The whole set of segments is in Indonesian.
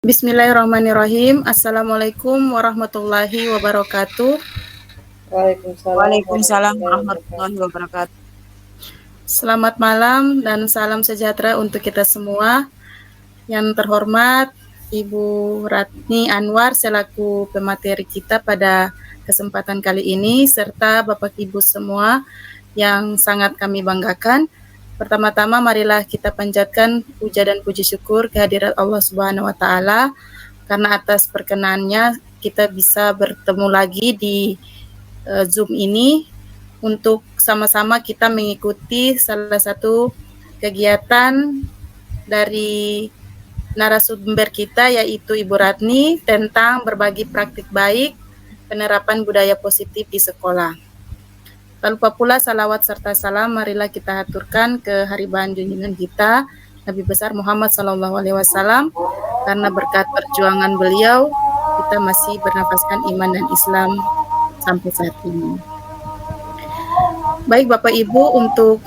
Bismillahirrahmanirrahim. Assalamualaikum warahmatullahi wabarakatuh. Waalaikumsalam warahmatullahi wabarakatuh. Selamat malam dan salam sejahtera untuk kita semua. Yang terhormat Ibu Ratni Anwar selaku pemateri kita pada kesempatan kali ini, serta Bapak Ibu semua yang sangat kami banggakan. Pertama-tama marilah kita panjatkan puja dan puji syukur kehadirat Allah Subhanahu wa taala karena atas perkenannya kita bisa bertemu lagi di Zoom ini untuk sama-sama kita mengikuti salah satu kegiatan dari narasumber kita yaitu Ibu Ratni tentang berbagi praktik baik penerapan budaya positif di sekolah. Tak lupa pula salawat serta salam marilah kita haturkan ke haribahan junjungan kita Nabi besar Muhammad SAW, karena berkat perjuangan beliau kita masih bernafaskan iman dan Islam sampai saat ini. Baik Bapak Ibu, untuk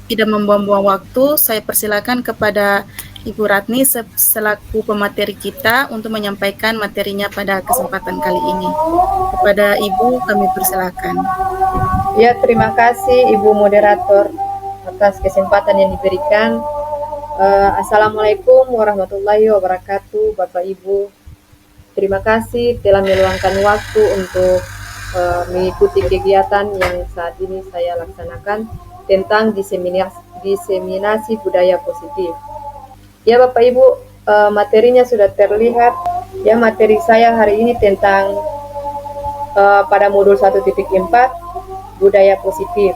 tidak membuang-buang waktu, saya persilakan kepada Ibu Ratni selaku pemateri kita untuk menyampaikan materinya pada kesempatan kali ini. Kepada Ibu kami persilakan. Ya, terima kasih Ibu Moderator atas kesempatan yang diberikan. Assalamualaikum warahmatullahi wabarakatuh, Bapak Ibu. Terima kasih telah meluangkan waktu untuk mengikuti kegiatan yang saat ini saya laksanakan tentang diseminasi budaya positif. Ya Bapak Ibu, materinya sudah terlihat. Ya, materi saya hari ini tentang pada modul 1.4 budaya positif.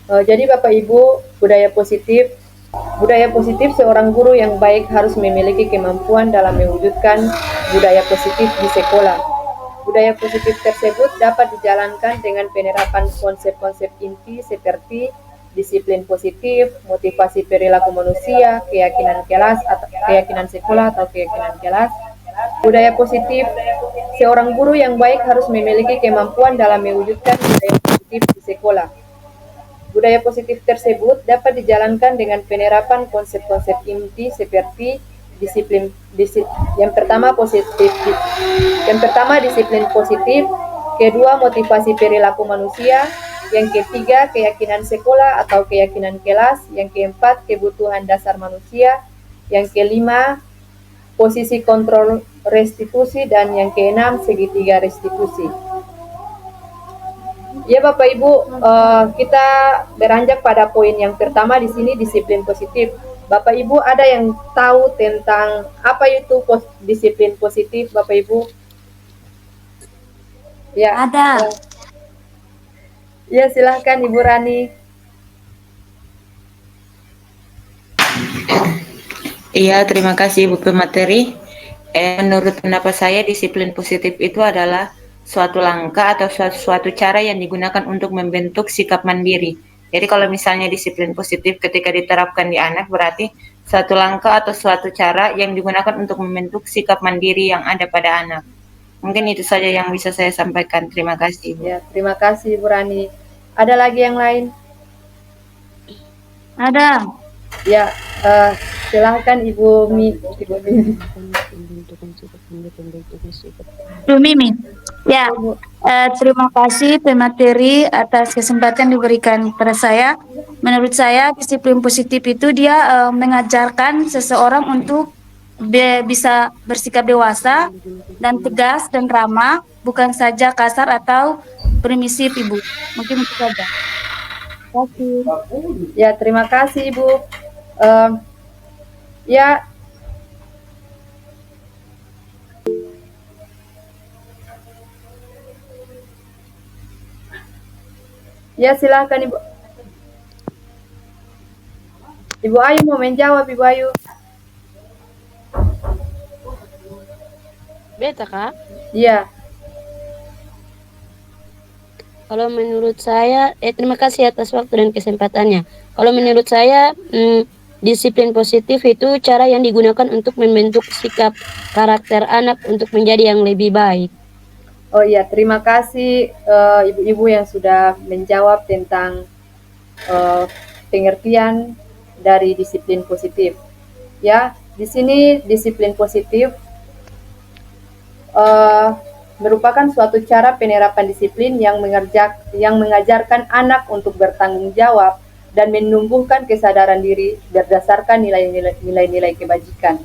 Jadi Bapak Ibu, budaya positif seorang guru yang baik harus memiliki kemampuan dalam mewujudkan budaya positif di sekolah. Budaya positif tersebut dapat dijalankan dengan penerapan konsep-konsep inti seperti disiplin positif, motivasi perilaku manusia, keyakinan kelas atau keyakinan sekolah atau keyakinan kelas. Budaya positif, seorang guru yang baik harus memiliki kemampuan dalam mewujudkan budaya positif di sekolah. Budaya positif tersebut dapat dijalankan dengan penerapan konsep-konsep inti seperti yang pertama disiplin positif, kedua motivasi perilaku manusia, yang ketiga keyakinan sekolah atau keyakinan kelas, yang keempat kebutuhan dasar manusia, yang kelima posisi kontrol restitusi, dan yang keenam segitiga restitusi. Ya Bapak Ibu, kita beranjak pada poin yang pertama di sini, disiplin positif. Bapak Ibu ada yang tahu tentang apa itu disiplin positif, Bapak Ibu? Ya. Ada. Ya, silahkan Ibu Rani. Iya, terima kasih Ibu pemateri. Menurut pendapat saya, disiplin positif itu adalah suatu langkah atau suatu cara yang digunakan untuk membentuk sikap mandiri. Jadi kalau misalnya disiplin positif ketika diterapkan di anak, berarti suatu langkah atau suatu cara yang digunakan untuk membentuk sikap mandiri yang ada pada anak. Mungkin itu saja yang bisa saya sampaikan. Terima kasih, Ibu. Ya, terima kasih Ibu Rani. Ada lagi yang lain? Ada. Ya, silahkan Ibu Mimi. Ya, terima kasih pemateri atas kesempatan diberikan kepada saya. Menurut saya disiplin positif itu dia mengajarkan seseorang untuk bisa bersikap dewasa dan tegas dan ramah, bukan saja kasar atau permisif, Ibu. Mungkin itu saja. Terima kasih. Ya, terima kasih Ibu. Ya, silahkan Ibu. Ibu Ayu mau menjawab, Ibu Ayu. Beta, Kak? Iya. Kalau menurut saya, terima kasih atas waktu dan kesempatannya. Kalau menurut saya, disiplin positif itu cara yang digunakan untuk membentuk sikap karakter anak untuk menjadi yang lebih baik. Oh iya, terima kasih ibu-ibu yang sudah menjawab tentang pengertian dari disiplin positif. Ya, Di sini disiplin positif merupakan suatu cara penerapan disiplin yang mengajarkan anak untuk bertanggung jawab dan menumbuhkan kesadaran diri berdasarkan nilai-nilai kebajikan.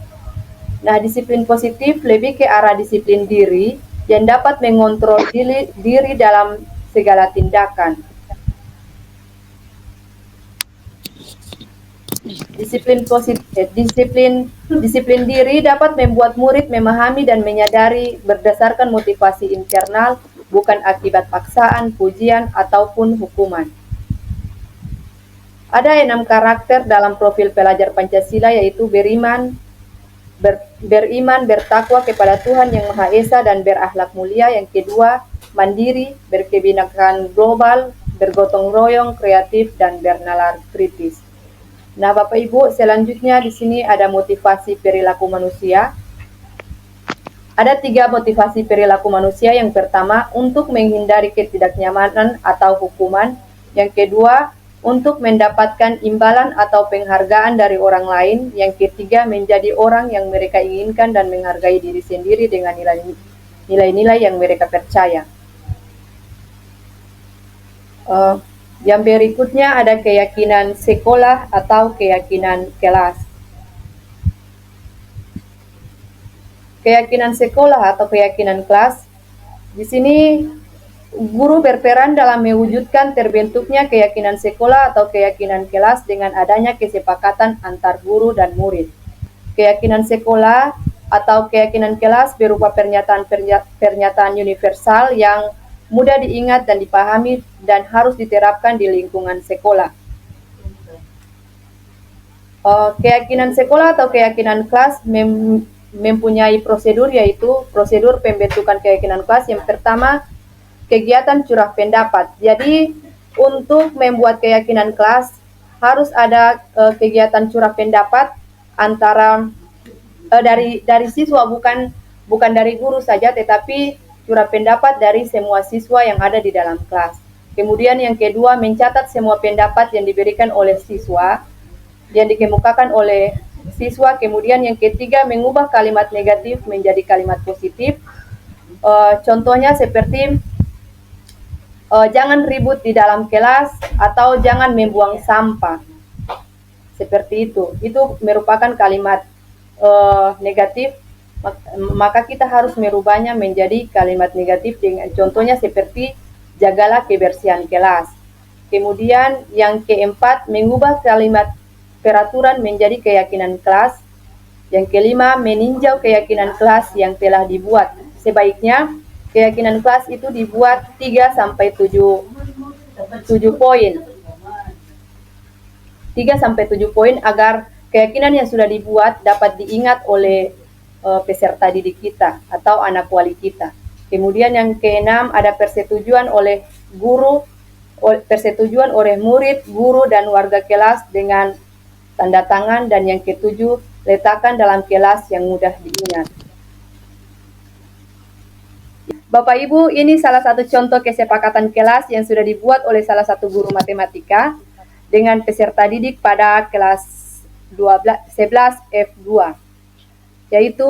Nah, disiplin positif lebih ke arah disiplin diri yang dapat mengontrol diri dalam segala tindakan. Disiplin diri dapat membuat murid memahami dan menyadari berdasarkan motivasi internal, bukan akibat paksaan, pujian, ataupun hukuman. Ada 6 karakter dalam profil pelajar Pancasila, yaitu beriman, bertakwa kepada Tuhan Yang Maha Esa dan berakhlak mulia. Yang kedua, mandiri, berkebinekaan global, bergotong royong, kreatif, dan bernalar kritis. Nah, Bapak Ibu, selanjutnya di sini ada motivasi perilaku manusia. Ada 3 motivasi perilaku manusia. Yang pertama, untuk menghindari ketidaknyamanan atau hukuman. Yang kedua, untuk mendapatkan imbalan atau penghargaan dari orang lain. Yang ketiga, menjadi orang yang mereka inginkan dan menghargai diri sendiri dengan nilai-nilai yang mereka percaya. Yang berikutnya ada keyakinan sekolah atau keyakinan kelas. Keyakinan sekolah atau keyakinan kelas, di sini guru berperan dalam mewujudkan terbentuknya keyakinan sekolah atau keyakinan kelas dengan adanya kesepakatan antar guru dan murid. Keyakinan sekolah atau keyakinan kelas berupa pernyataan universal yang mudah diingat dan dipahami dan harus diterapkan di lingkungan sekolah. Keyakinan sekolah atau keyakinan kelas mempunyai prosedur, yaitu prosedur pembentukan keyakinan kelas. Yang pertama, kegiatan curah pendapat. Jadi untuk membuat keyakinan kelas harus ada kegiatan curah pendapat antara dari siswa, bukan dari guru saja, tetapi curah pendapat dari semua siswa yang ada di dalam kelas. Kemudian yang kedua, mencatat semua pendapat yang diberikan oleh siswa, yang dikemukakan oleh siswa. Kemudian yang ketiga, mengubah kalimat negatif menjadi kalimat positif. Contohnya seperti jangan ribut di dalam kelas atau jangan membuang sampah. Seperti itu. Itu merupakan kalimat negatif, maka kita harus merubahnya menjadi kalimat negatif dengan contohnya seperti jagalah kebersihan kelas. Kemudian yang keempat, mengubah kalimat peraturan menjadi keyakinan kelas. Yang kelima, meninjau keyakinan kelas yang telah dibuat. Sebaiknya keyakinan kelas itu dibuat 3 sampai 7 poin. 3 sampai 7 poin agar keyakinan yang sudah dibuat dapat diingat oleh peserta didik kita atau anak wali kita. Kemudian yang keenam, ada persetujuan oleh guru, persetujuan oleh murid, guru, dan warga kelas dengan tanda tangan. Dan yang ketujuh, letakkan dalam kelas yang mudah diingat. Bapak Ibu, ini salah satu contoh kesepakatan kelas yang sudah dibuat oleh salah satu guru matematika dengan peserta didik pada kelas 11 F2, yaitu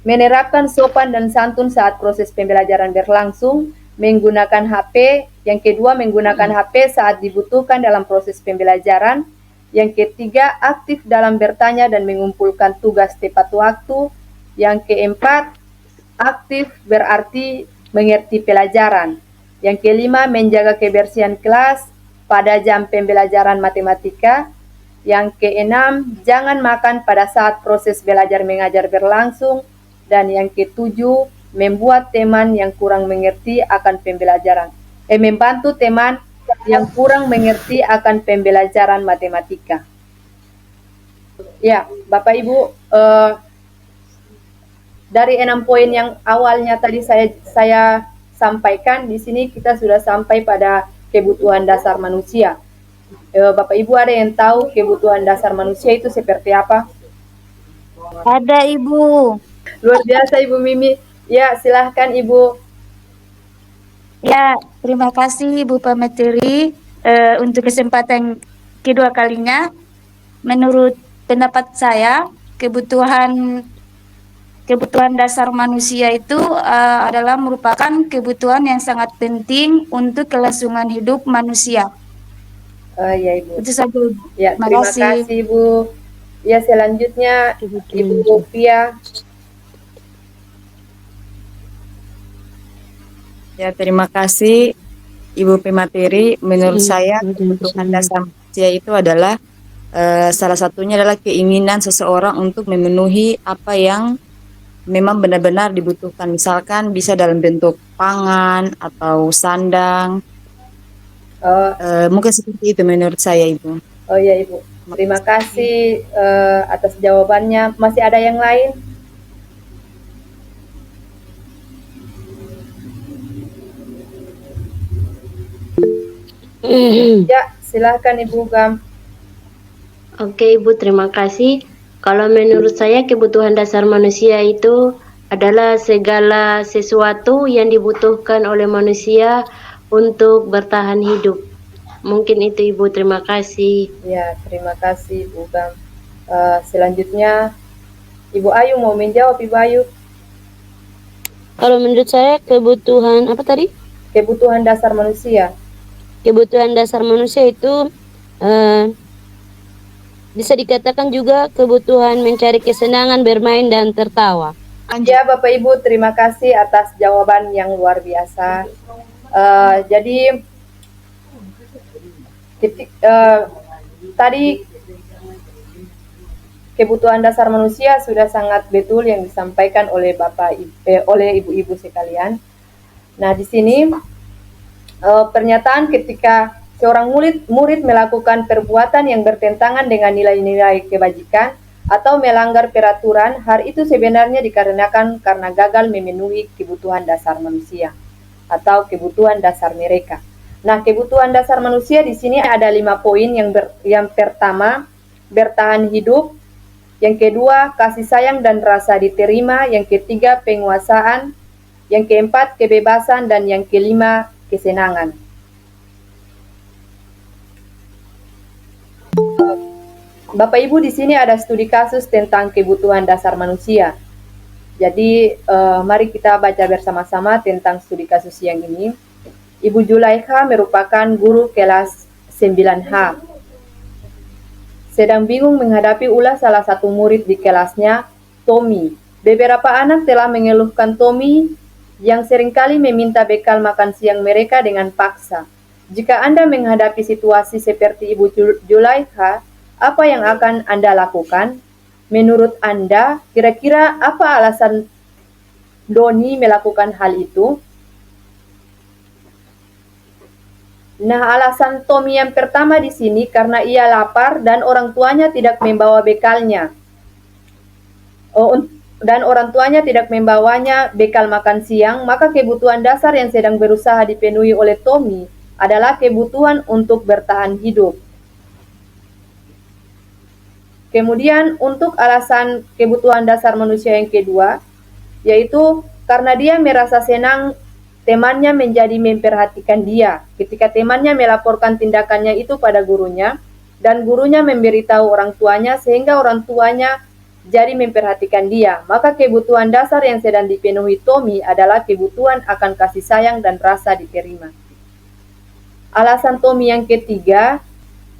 menerapkan sopan dan santun saat proses pembelajaran berlangsung, menggunakan HP. Yang kedua, menggunakan HP saat dibutuhkan dalam proses pembelajaran. Yang ketiga, aktif dalam bertanya dan mengumpulkan tugas tepat waktu. Yang keempat, aktif berarti mengerti pelajaran. Yang kelima, menjaga kebersihan kelas pada jam pembelajaran matematika. Yang keenam, jangan makan pada saat proses belajar mengajar berlangsung. Dan yang ketujuh, membuat teman yang kurang mengerti akan pembelajaran. Membantu teman yang kurang mengerti akan pembelajaran matematika. Ya, Bapak Ibu, dari 6 poin yang awalnya tadi saya sampaikan, di sini kita sudah sampai pada kebutuhan dasar manusia. Bapak Ibu ada yang tahu kebutuhan dasar manusia itu seperti apa? Ada Ibu. Luar biasa Ibu Mimi. Ya, silahkan Ibu. Ya, terima kasih Ibu pemateri untuk kesempatan kedua kalinya. Menurut pendapat saya kebutuhan dasar manusia itu adalah merupakan kebutuhan yang sangat penting untuk kelangsungan hidup manusia. Ya Ibu. Itu saja. Ya, Terima terima kasih. kasih Bu. Ya, selanjutnya Ibu Kebutuhan. Pia. Ya, terima kasih Ibu pemateri. Menurut saya kebutuhan dasar manusia itu adalah salah satunya adalah keinginan seseorang untuk memenuhi apa yang memang benar-benar dibutuhkan. Misalkan bisa dalam bentuk pangan atau sandang. Oh, Mungkin seperti itu menurut saya, Ibu. oh ya Ibu. Terima kasih atas jawabannya. Masih ada yang lain? Ya, silahkan Ibu Gam. Oke Ibu, terima kasih. Kalau menurut saya kebutuhan dasar manusia itu adalah segala sesuatu yang dibutuhkan oleh manusia untuk bertahan hidup. Mungkin itu Ibu, terima kasih. Ya, terima kasih Ibu Gam. Selanjutnya Ibu Ayu mau menjawab, Ibu Ayu. Kalau menurut saya kebutuhan apa tadi? Kebutuhan dasar manusia. Kebutuhan dasar manusia itu bisa dikatakan juga kebutuhan mencari kesenangan, bermain dan tertawa. Ya, Bapak Ibu, terima kasih atas jawaban yang luar biasa. Jadi tadi kebutuhan dasar manusia sudah sangat betul yang disampaikan oleh oleh ibu-ibu sekalian. Nah, di sini pernyataan ketika seorang murid melakukan perbuatan yang bertentangan dengan nilai-nilai kebajikan atau melanggar peraturan, hal itu sebenarnya dikarenakan karena gagal memenuhi kebutuhan dasar manusia atau kebutuhan dasar mereka. Nah, kebutuhan dasar manusia di sini ada 5 poin. Yang pertama, bertahan hidup. Yang kedua, kasih sayang dan rasa diterima. Yang ketiga, penguasaan. Yang keempat, kebebasan. Dan yang kelima, kesenangan. Bapak Ibu, di sini ada studi kasus tentang kebutuhan dasar manusia. Jadi mari kita baca bersama-sama tentang studi kasus yang ini. Ibu Julaikha merupakan guru kelas 9H. Sedang bingung menghadapi ulah salah satu murid di kelasnya, Tommy. Beberapa anak telah mengeluhkan Tommy yang seringkali meminta bekal makan siang mereka dengan paksa. Jika Anda menghadapi situasi seperti Ibu Julaikha, apa yang akan Anda lakukan? Menurut Anda, kira-kira apa alasan Doni melakukan hal itu? Nah, alasan Tommy yang pertama di sini karena ia lapar dan orang tuanya tidak membawa bekalnya. Dan orang tuanya tidak membawanya bekal makan siang, maka kebutuhan dasar yang sedang berusaha dipenuhi oleh Tommy adalah kebutuhan untuk bertahan hidup. Kemudian untuk alasan kebutuhan dasar manusia yang kedua, yaitu karena dia merasa senang temannya menjadi memperhatikan dia. Ketika temannya melaporkan tindakannya itu pada gurunya, dan gurunya memberitahu orang tuanya sehingga orang tuanya jadi memperhatikan dia, maka kebutuhan dasar yang sedang dipenuhi Tommy adalah kebutuhan akan kasih sayang dan rasa diterima. Alasan Tommy yang ketiga,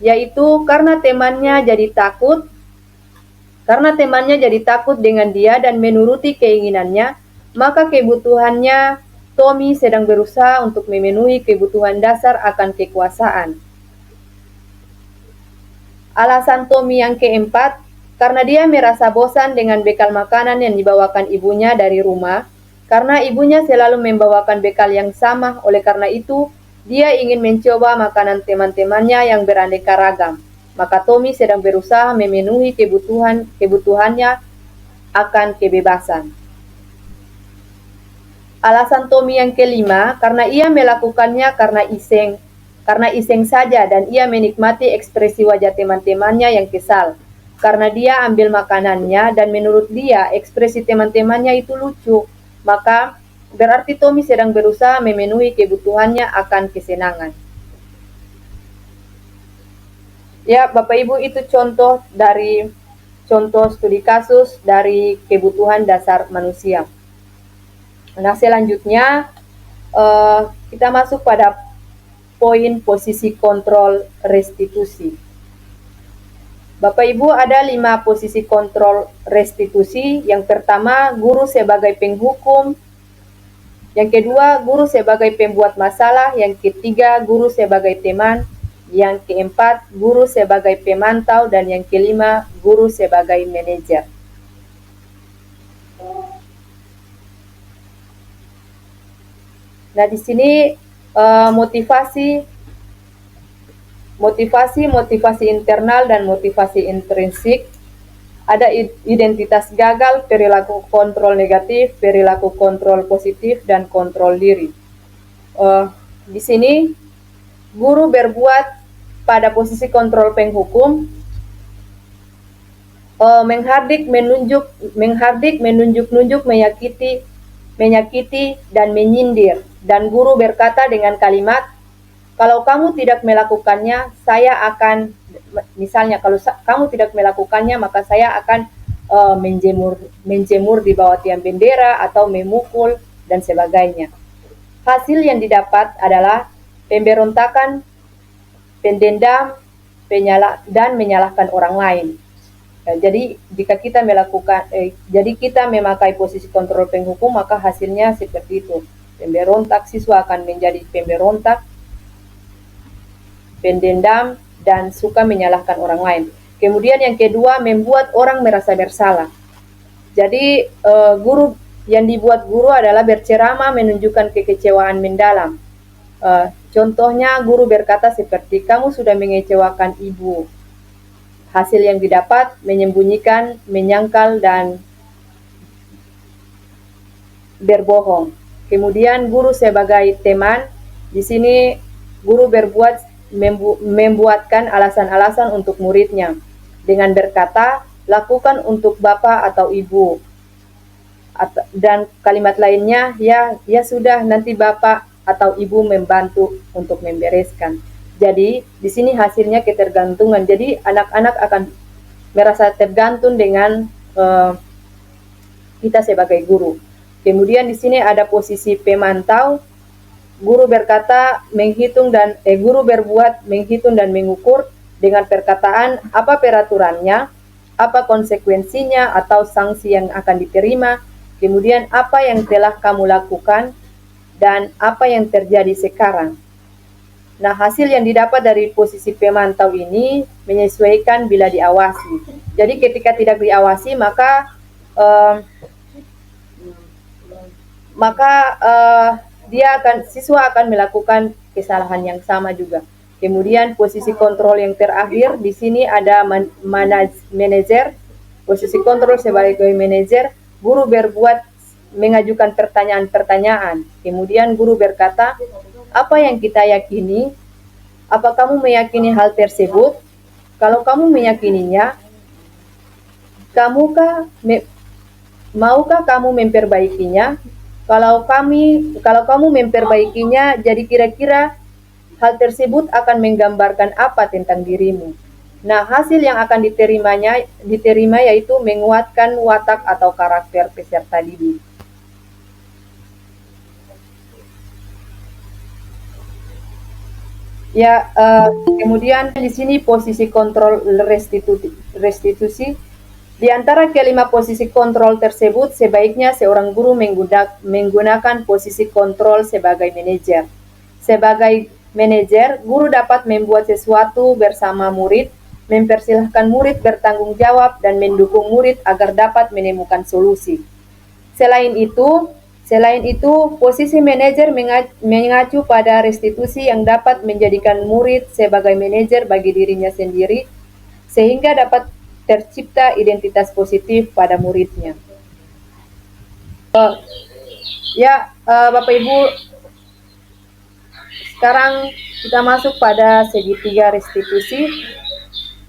yaitu karena temannya jadi takut dengan dia dan menuruti keinginannya, maka kebutuhannya Tommy sedang berusaha untuk memenuhi kebutuhan dasar akan kekuasaan. Alasan Tommy yang keempat, karena dia merasa bosan dengan bekal makanan yang dibawakan ibunya dari rumah, karena ibunya selalu membawakan bekal yang sama, oleh karena itu, dia ingin mencoba makanan teman-temannya yang beraneka ragam. Maka Tommy sedang berusaha memenuhi kebutuhannya akan kebebasan. Alasan Tommy yang kelima, karena ia melakukannya karena iseng saja dan ia menikmati ekspresi wajah teman-temannya yang kesal. Karena dia ambil makanannya dan menurut dia ekspresi teman-temannya itu lucu, maka berarti Tommy sedang berusaha memenuhi kebutuhannya akan kesenangan. Ya, Bapak Ibu, itu contoh dari contoh studi kasus dari kebutuhan dasar manusia. Nah, selanjutnya kita masuk pada poin posisi kontrol restitusi. Bapak Ibu, ada 5 posisi kontrol restitusi. Yang pertama, guru sebagai penghukum. Yang kedua, guru sebagai pembuat masalah. Yang ketiga, guru sebagai teman. Yang keempat, guru sebagai pemantau. Dan yang kelima, guru sebagai manajer. Nah, di sini motivasi internal dan motivasi intrinsik. Ada identitas gagal, perilaku kontrol negatif, perilaku kontrol positif, dan kontrol diri. Di sini guru berbuat pada posisi kontrol penghukum, menghardik, menunjuk, menyakiti, dan menyindir. Dan guru berkata dengan kalimat, kalau kamu tidak melakukannya, saya akan, misalnya kalau kamu tidak melakukannya, maka saya akan menjemur di bawah tiang bendera atau memukul dan sebagainya. Hasil yang didapat adalah pemberontakan, pendendam, dan menyalahkan orang lain. Jadi jika kita memakai posisi kontrol penghukum, maka hasilnya seperti itu. Pemberontak, siswa akan menjadi pemberontak, pendendam, dan suka menyalahkan orang lain. Kemudian yang kedua, membuat orang merasa bersalah. Jadi guru yang dibuat guru adalah berceramah, menunjukkan kekecewaan mendalam. Contohnya guru berkata seperti, kamu sudah mengecewakan ibu. Hasil yang didapat menyembunyikan, menyangkal, dan berbohong. Kemudian guru sebagai teman, di sini guru membuatkan alasan-alasan untuk muridnya dengan berkata, lakukan untuk bapak atau ibu. Dan kalimat lainnya, ya sudah, nanti bapak atau ibu membantu untuk membereskan. Jadi di sini hasilnya ketergantungan. Jadi anak-anak akan merasa tergantung dengan kita sebagai guru. Kemudian di sini ada posisi pemantau. Guru berbuat menghitung dan mengukur dengan perkataan apa peraturannya, apa konsekuensinya atau sanksi yang akan diterima, kemudian apa yang telah kamu lakukan, dan apa yang terjadi sekarang. Nah, hasil yang didapat dari posisi pemantau ini menyesuaikan bila diawasi. Jadi ketika tidak diawasi, maka siswa akan melakukan kesalahan yang sama juga. Kemudian posisi kontrol yang terakhir, di sini ada manajer. Posisi kontrol sebagai manajer, guru mengajukan pertanyaan-pertanyaan. Kemudian guru berkata, apa yang kita yakini? Apa kamu meyakini hal tersebut? Kalau kamu meyakininya, maukah kamu memperbaikinya? Kalau kamu memperbaikinya, jadi kira-kira hal tersebut akan menggambarkan apa tentang dirimu. Nah, hasil yang akan diterima yaitu menguatkan watak atau karakter peserta didik. Kemudian di sini posisi kontrol restitusi. Di antara kelima posisi kontrol tersebut, sebaiknya seorang guru menggunakan posisi kontrol sebagai manajer. Sebagai manajer, guru dapat membuat sesuatu bersama murid, mempersilahkan murid bertanggung jawab, dan mendukung murid agar dapat menemukan solusi. Selain itu, posisi manajer mengacu pada restitusi yang dapat menjadikan murid sebagai manajer bagi dirinya sendiri, sehingga dapat tercipta identitas positif pada muridnya. Bapak Ibu, sekarang kita masuk pada segitiga restitusi.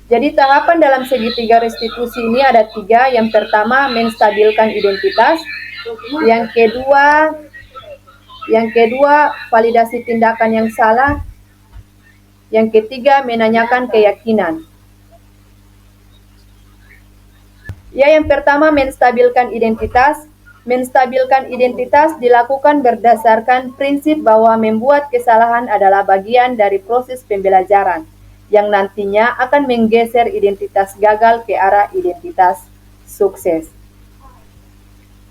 Jadi tahapan dalam segitiga restitusi ini ada 3. Yang pertama, menstabilkan identitas. Yang kedua, validasi tindakan yang salah. Yang ketiga, menanyakan keyakinan. Ya, yang pertama, menstabilkan identitas. Menstabilkan identitas dilakukan berdasarkan prinsip bahwa membuat kesalahan adalah bagian dari proses pembelajaran yang nantinya akan menggeser identitas gagal ke arah identitas sukses.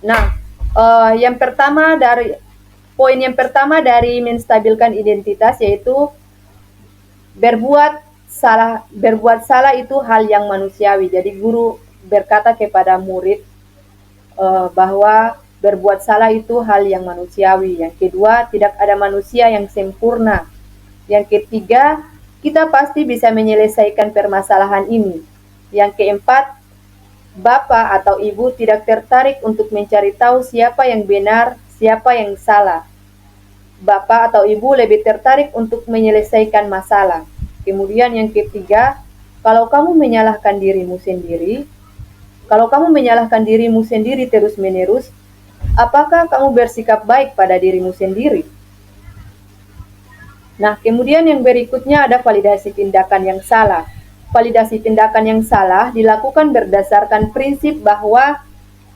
Nah, poin yang pertama dari menstabilkan identitas yaitu berbuat salah itu hal yang manusiawi. Jadi guru berkata kepada murid bahwa berbuat salah itu hal yang manusiawi. Yang kedua, tidak ada manusia yang sempurna. Yang ketiga, kita pasti bisa menyelesaikan permasalahan ini. Yang keempat, bapak atau ibu tidak tertarik untuk mencari tahu siapa yang benar, siapa yang salah. Bapak atau ibu lebih tertarik untuk menyelesaikan masalah. Kemudian yang ketiga, kalau kamu menyalahkan dirimu sendiri terus-menerus, apakah kamu bersikap baik pada dirimu sendiri? Nah, kemudian yang berikutnya ada validasi tindakan yang salah. Validasi tindakan yang salah dilakukan berdasarkan prinsip bahwa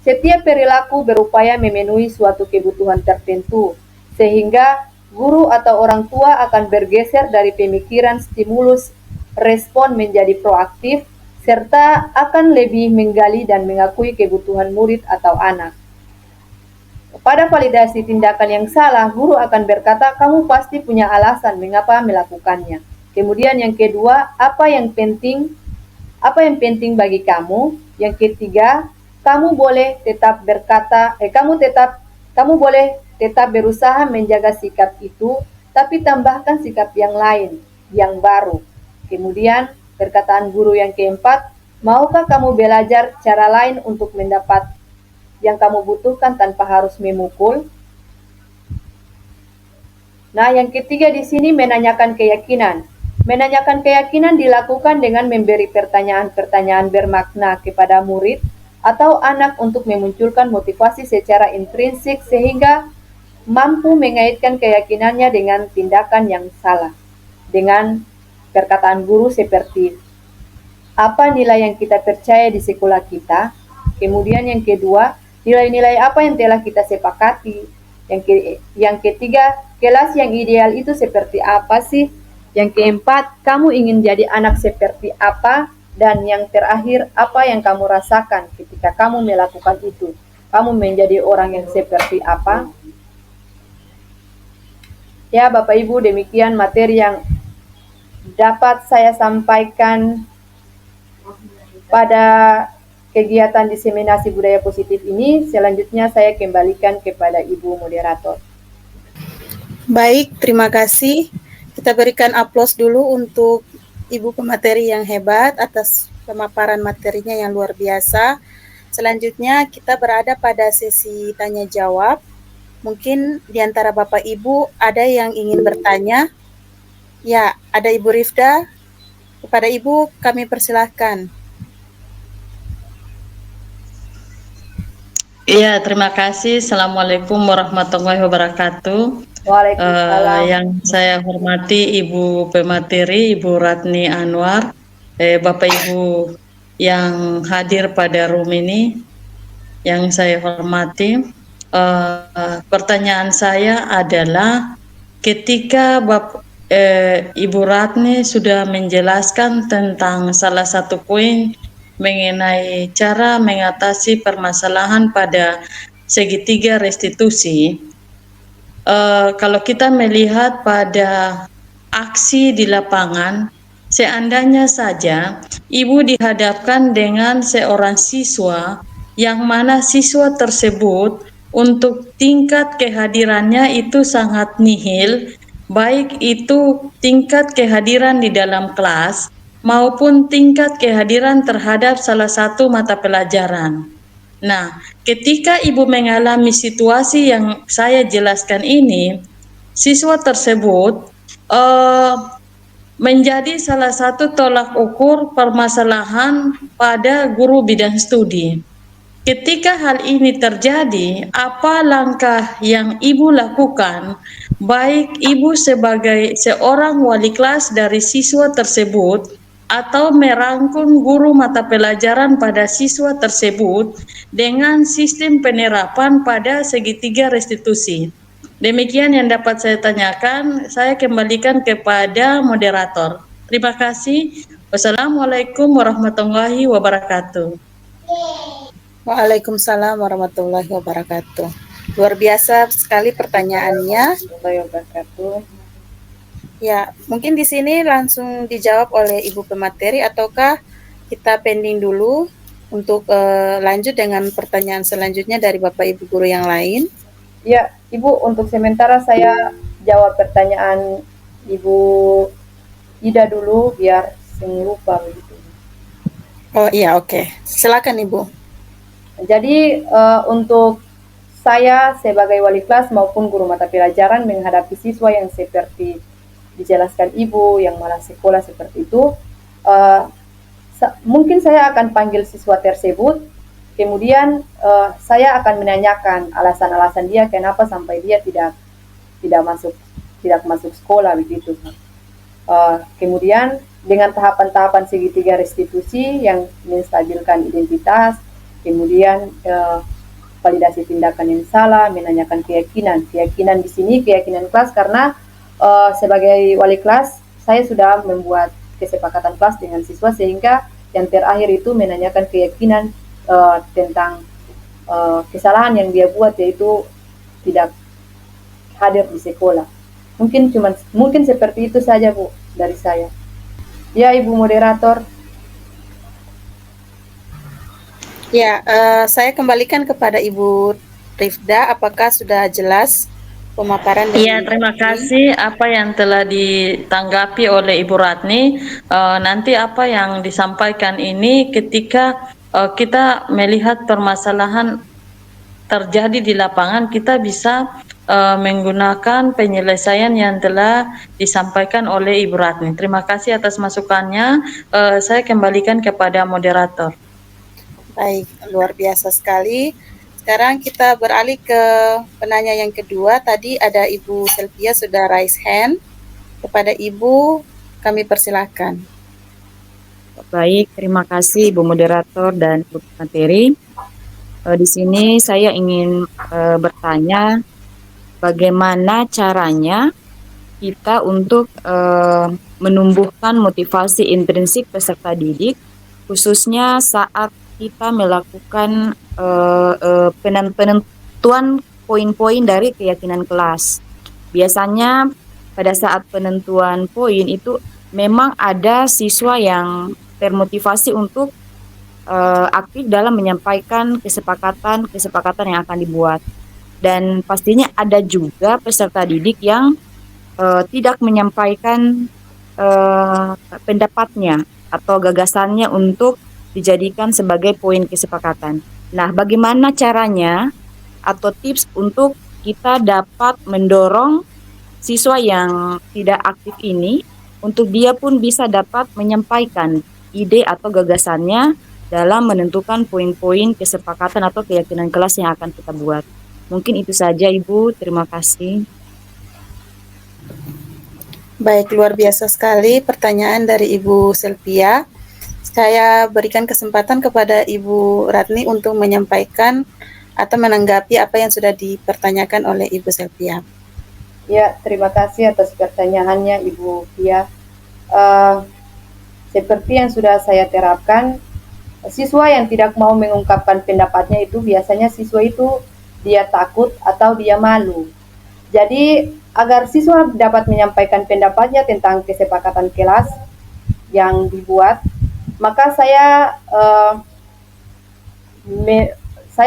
setiap perilaku berupaya memenuhi suatu kebutuhan tertentu, sehingga guru atau orang tua akan bergeser dari pemikiran stimulus respon menjadi proaktif, serta akan lebih menggali dan mengakui kebutuhan murid atau anak. Pada validasi tindakan yang salah, guru akan berkata, kamu pasti punya alasan mengapa melakukannya. Kemudian yang kedua, apa yang penting bagi kamu. Yang ketiga, kamu boleh tetap berusaha menjaga sikap itu, tapi tambahkan sikap yang lain, yang baru. Kemudian perkataan guru yang keempat, maukah kamu belajar cara lain untuk mendapat yang kamu butuhkan tanpa harus memukul? Nah, yang ketiga di sini menanyakan keyakinan. Menanyakan keyakinan dilakukan dengan memberi pertanyaan-pertanyaan bermakna kepada murid atau anak untuk memunculkan motivasi secara intrinsik sehingga mampu mengaitkan keyakinannya dengan tindakan yang salah. Dengan perkataan guru seperti, apa nilai yang kita percaya di sekolah kita? Kemudian yang kedua, nilai-nilai apa yang telah kita sepakati? Yang ketiga, kelas yang ideal itu seperti apa sih? Yang keempat, kamu ingin jadi anak seperti apa? Dan yang terakhir, apa yang kamu rasakan ketika kamu melakukan itu? Kamu menjadi orang yang seperti apa? Ya, Bapak Ibu, demikian materi yang dapat saya sampaikan pada kegiatan diseminasi budaya positif ini. Selanjutnya saya kembalikan kepada Ibu moderator. Baik, terima kasih. Kita berikan aplaus dulu untuk Ibu pemateri yang hebat atas pemaparan materinya yang luar biasa. Selanjutnya kita berada pada sesi tanya jawab. Mungkin di antara Bapak Ibu ada yang ingin bertanya. Ya, ada Ibu Rifda. Kepada Ibu kami persilahkan. Iya, terima kasih. Assalamualaikum warahmatullahi wabarakatuh. Waalaikumsalam. Yang saya hormati Ibu pemateri, Ibu Ratni Anwar, Bapak Ibu yang hadir pada room ini, yang saya hormati. Pertanyaan saya adalah, ketika Ibu Ratni sudah menjelaskan tentang salah satu poin mengenai cara mengatasi permasalahan pada segitiga restitusi, kalau kita melihat pada aksi di lapangan, seandainya saja ibu dihadapkan dengan seorang siswa yang mana siswa tersebut untuk tingkat kehadirannya itu sangat nihil, baik itu tingkat kehadiran di dalam kelas maupun tingkat kehadiran terhadap salah satu mata pelajaran. Nah, ketika ibu mengalami situasi yang saya jelaskan ini, siswa tersebut menjadi salah satu tolak ukur permasalahan pada guru bidang studi. Ketika hal ini terjadi, apa langkah yang ibu lakukan, baik ibu sebagai seorang wali kelas dari siswa tersebut atau merangkum guru mata pelajaran pada siswa tersebut dengan sistem penerapan pada segitiga restitusi. Demikian yang dapat saya tanyakan. Saya kembalikan kepada moderator. Terima kasih. Wassalamualaikum warahmatullahi wabarakatuh. Waalaikumsalam warahmatullahi wabarakatuh. Luar biasa sekali pertanyaannya. Warahmatullahi wabarakatuh. Ya, mungkin di sini langsung dijawab oleh Ibu pemateri ataukah kita pending dulu untuk lanjut dengan pertanyaan selanjutnya dari Bapak Ibu guru yang lain? Ya, Ibu, untuk sementara saya jawab pertanyaan Ibu Ida dulu biar saya lupa begitu. Oh iya, oke. Silakan Ibu. Jadi untuk saya sebagai wali kelas maupun guru mata pelajaran menghadapi siswa yang seperti dijelaskan Ibu yang malas sekolah seperti itu, mungkin saya akan panggil siswa tersebut, kemudian saya akan menanyakan alasan-alasan dia kenapa sampai dia tidak masuk sekolah begitu. Kemudian dengan tahapan-tahapan segitiga restitusi yang menstabilkan identitas, kemudian validasi tindakan yang salah, menanyakan keyakinan di sini keyakinan kelas karena sebagai wali kelas saya sudah membuat kesepakatan kelas dengan siswa sehingga yang terakhir itu menanyakan keyakinan tentang kesalahan yang dia buat yaitu tidak hadir di sekolah. Mungkin seperti itu saja Bu dari saya. Ya Ibu moderator. Ya, saya kembalikan kepada Ibu Rifda. Apakah sudah jelas pemaparan dari Iya, terima kasih apa yang telah ditanggapi oleh Ibu Ratni. Nanti apa yang disampaikan ini ketika kita melihat permasalahan terjadi di lapangan, kita bisa menggunakan penyelesaian yang telah disampaikan oleh Ibu Ratni. Terima kasih atas masukannya. Saya kembalikan kepada moderator. Baik, luar biasa sekali. Sekarang kita beralih ke penanya yang kedua. Tadi ada Ibu Selvia sudah raise hand. Kepada Ibu, kami persilahkan. Baik, terima kasih Ibu moderator dan Ibu materi. Di sini saya ingin bertanya bagaimana caranya kita untuk menumbuhkan motivasi intrinsik peserta didik, khususnya saat kita melakukan penentuan poin-poin dari keyakinan kelas. Biasanya pada saat penentuan poin itu memang ada siswa yang termotivasi untuk aktif dalam menyampaikan kesepakatan yang akan dibuat. Dan pastinya ada juga peserta didik yang tidak menyampaikan pendapatnya atau gagasannya untuk dijadikan sebagai poin kesepakatan. Nah, bagaimana caranya atau tips untuk kita dapat mendorong siswa yang tidak aktif ini untuk dia pun bisa dapat menyampaikan ide atau gagasannya dalam menentukan poin-poin kesepakatan atau keyakinan kelas yang akan kita buat. Mungkin itu saja Ibu, terima kasih. Baik, luar biasa sekali pertanyaan dari Ibu Selvia. Saya berikan kesempatan kepada Ibu Ratni untuk menyampaikan atau menanggapi apa yang sudah dipertanyakan oleh Ibu Selvia. Ya, terima kasih atas pertanyaannya Ibu Pia. Seperti yang sudah saya terapkan, siswa yang tidak mau mengungkapkan pendapatnya itu biasanya siswa itu dia takut atau dia malu. Jadi agar siswa dapat menyampaikan pendapatnya tentang kesepakatan kelas yang dibuat, maka saya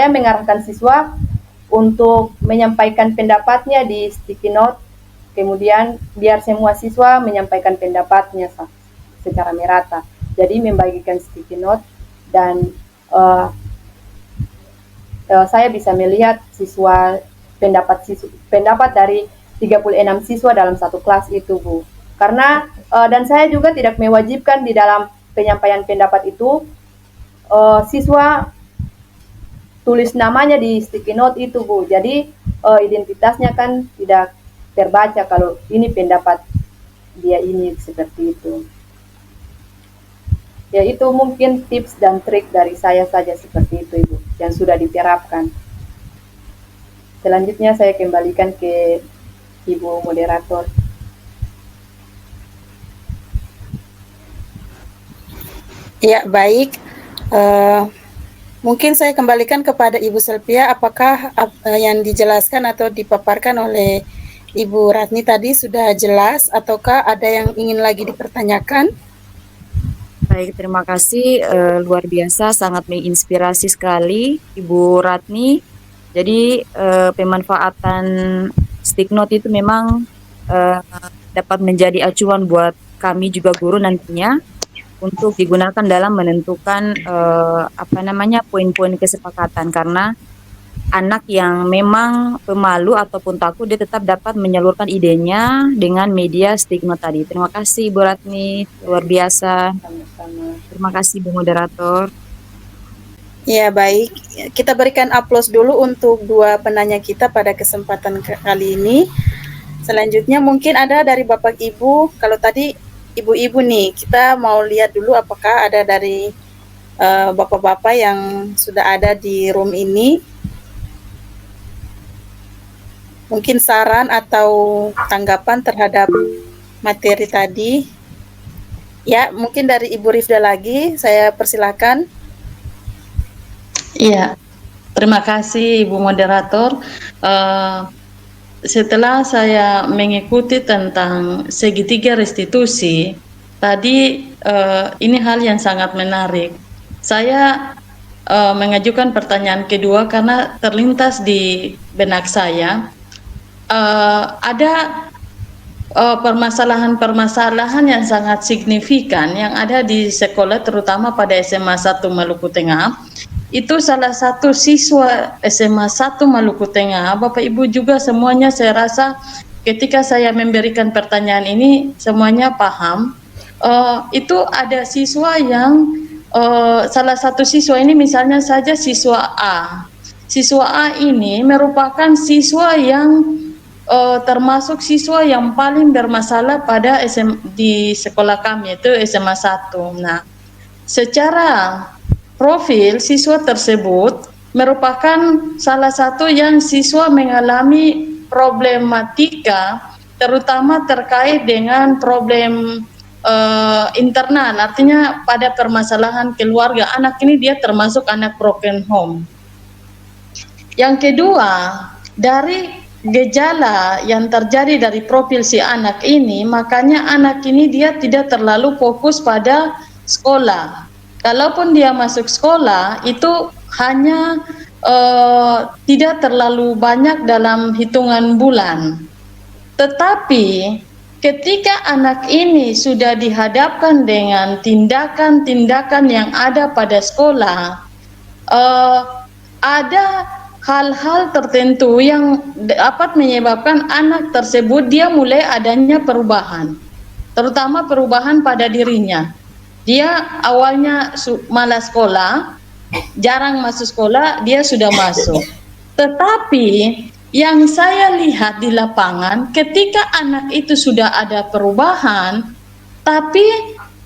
mengarahkan siswa untuk menyampaikan pendapatnya di sticky note, kemudian biar semua siswa menyampaikan pendapatnya secara merata. Jadi membagikan sticky note dan saya bisa melihat pendapat dari 36 siswa dalam satu kelas itu, Bu. Karena dan saya juga tidak mewajibkan di dalam penyampaian pendapat itu siswa tulis namanya di sticky note itu, Bu. Jadi identitasnya kan tidak terbaca kalau ini pendapat dia ini seperti itu. Ya itu mungkin tips dan trik dari saya saja seperti itu Ibu, yang sudah diterapkan. Selanjutnya saya kembalikan ke Ibu moderator. Ya, baik. Mungkin saya kembalikan kepada Ibu Selvia, apakah yang dijelaskan atau dipaparkan oleh Ibu Ratni tadi sudah jelas, ataukah ada yang ingin lagi dipertanyakan? Baik, terima kasih. Luar biasa, sangat menginspirasi sekali Ibu Ratni. Jadi pemanfaatan stick note itu memang dapat menjadi acuan buat kami juga guru nantinya untuk digunakan dalam menentukan poin-poin kesepakatan, karena anak yang memang pemalu ataupun takut dia tetap dapat menyalurkan idenya dengan media stick note tadi. Terima kasih Ibu Ratni, luar biasa. Sama-sama. Terima kasih Bu Moderator. Ya, baik. Kita berikan aplaus dulu untuk dua penanya kita pada kesempatan kali ini. Selanjutnya mungkin ada dari Bapak Ibu. Kalau tadi Ibu-ibu nih, kita mau lihat dulu apakah ada dari Bapak-bapak yang sudah ada di room ini. Mungkin saran atau tanggapan terhadap materi tadi. Ya, mungkin dari Ibu Rifda lagi, saya persilakan. Iya, terima kasih Ibu Moderator. Setelah saya mengikuti tentang segitiga restitusi, tadi ini hal yang sangat menarik. Saya mengajukan pertanyaan kedua karena terlintas di benak saya. Ada permasalahan-permasalahan yang sangat signifikan yang ada di sekolah, terutama pada SMA 1 Maluku Tengah. Itu salah satu siswa SMA 1 Maluku Tengah, Bapak Ibu juga semuanya saya rasa ketika saya memberikan pertanyaan ini semuanya paham. Itu ada siswa yang salah satu siswa ini misalnya saja siswa A. Siswa A ini merupakan siswa yang termasuk siswa yang paling bermasalah pada di sekolah kami, itu SMA 1. Nah, secara profil siswa tersebut merupakan salah satu yang siswa mengalami problematika, terutama terkait dengan problem internal, artinya pada permasalahan keluarga. Anak ini dia termasuk anak broken home. Yang kedua, dari gejala yang terjadi dari profil si anak ini, makanya anak ini dia tidak terlalu fokus pada sekolah. Kalaupun dia masuk sekolah, itu hanya tidak terlalu banyak dalam hitungan bulan. Tetapi ketika anak ini sudah dihadapkan dengan tindakan-tindakan yang ada pada sekolah, ada hal-hal tertentu yang dapat menyebabkan anak tersebut dia mulai adanya perubahan, terutama perubahan pada dirinya. Dia awalnya malas sekolah, jarang masuk sekolah, dia sudah masuk. Tetapi yang saya lihat di lapangan, ketika anak itu sudah ada perubahan, tapi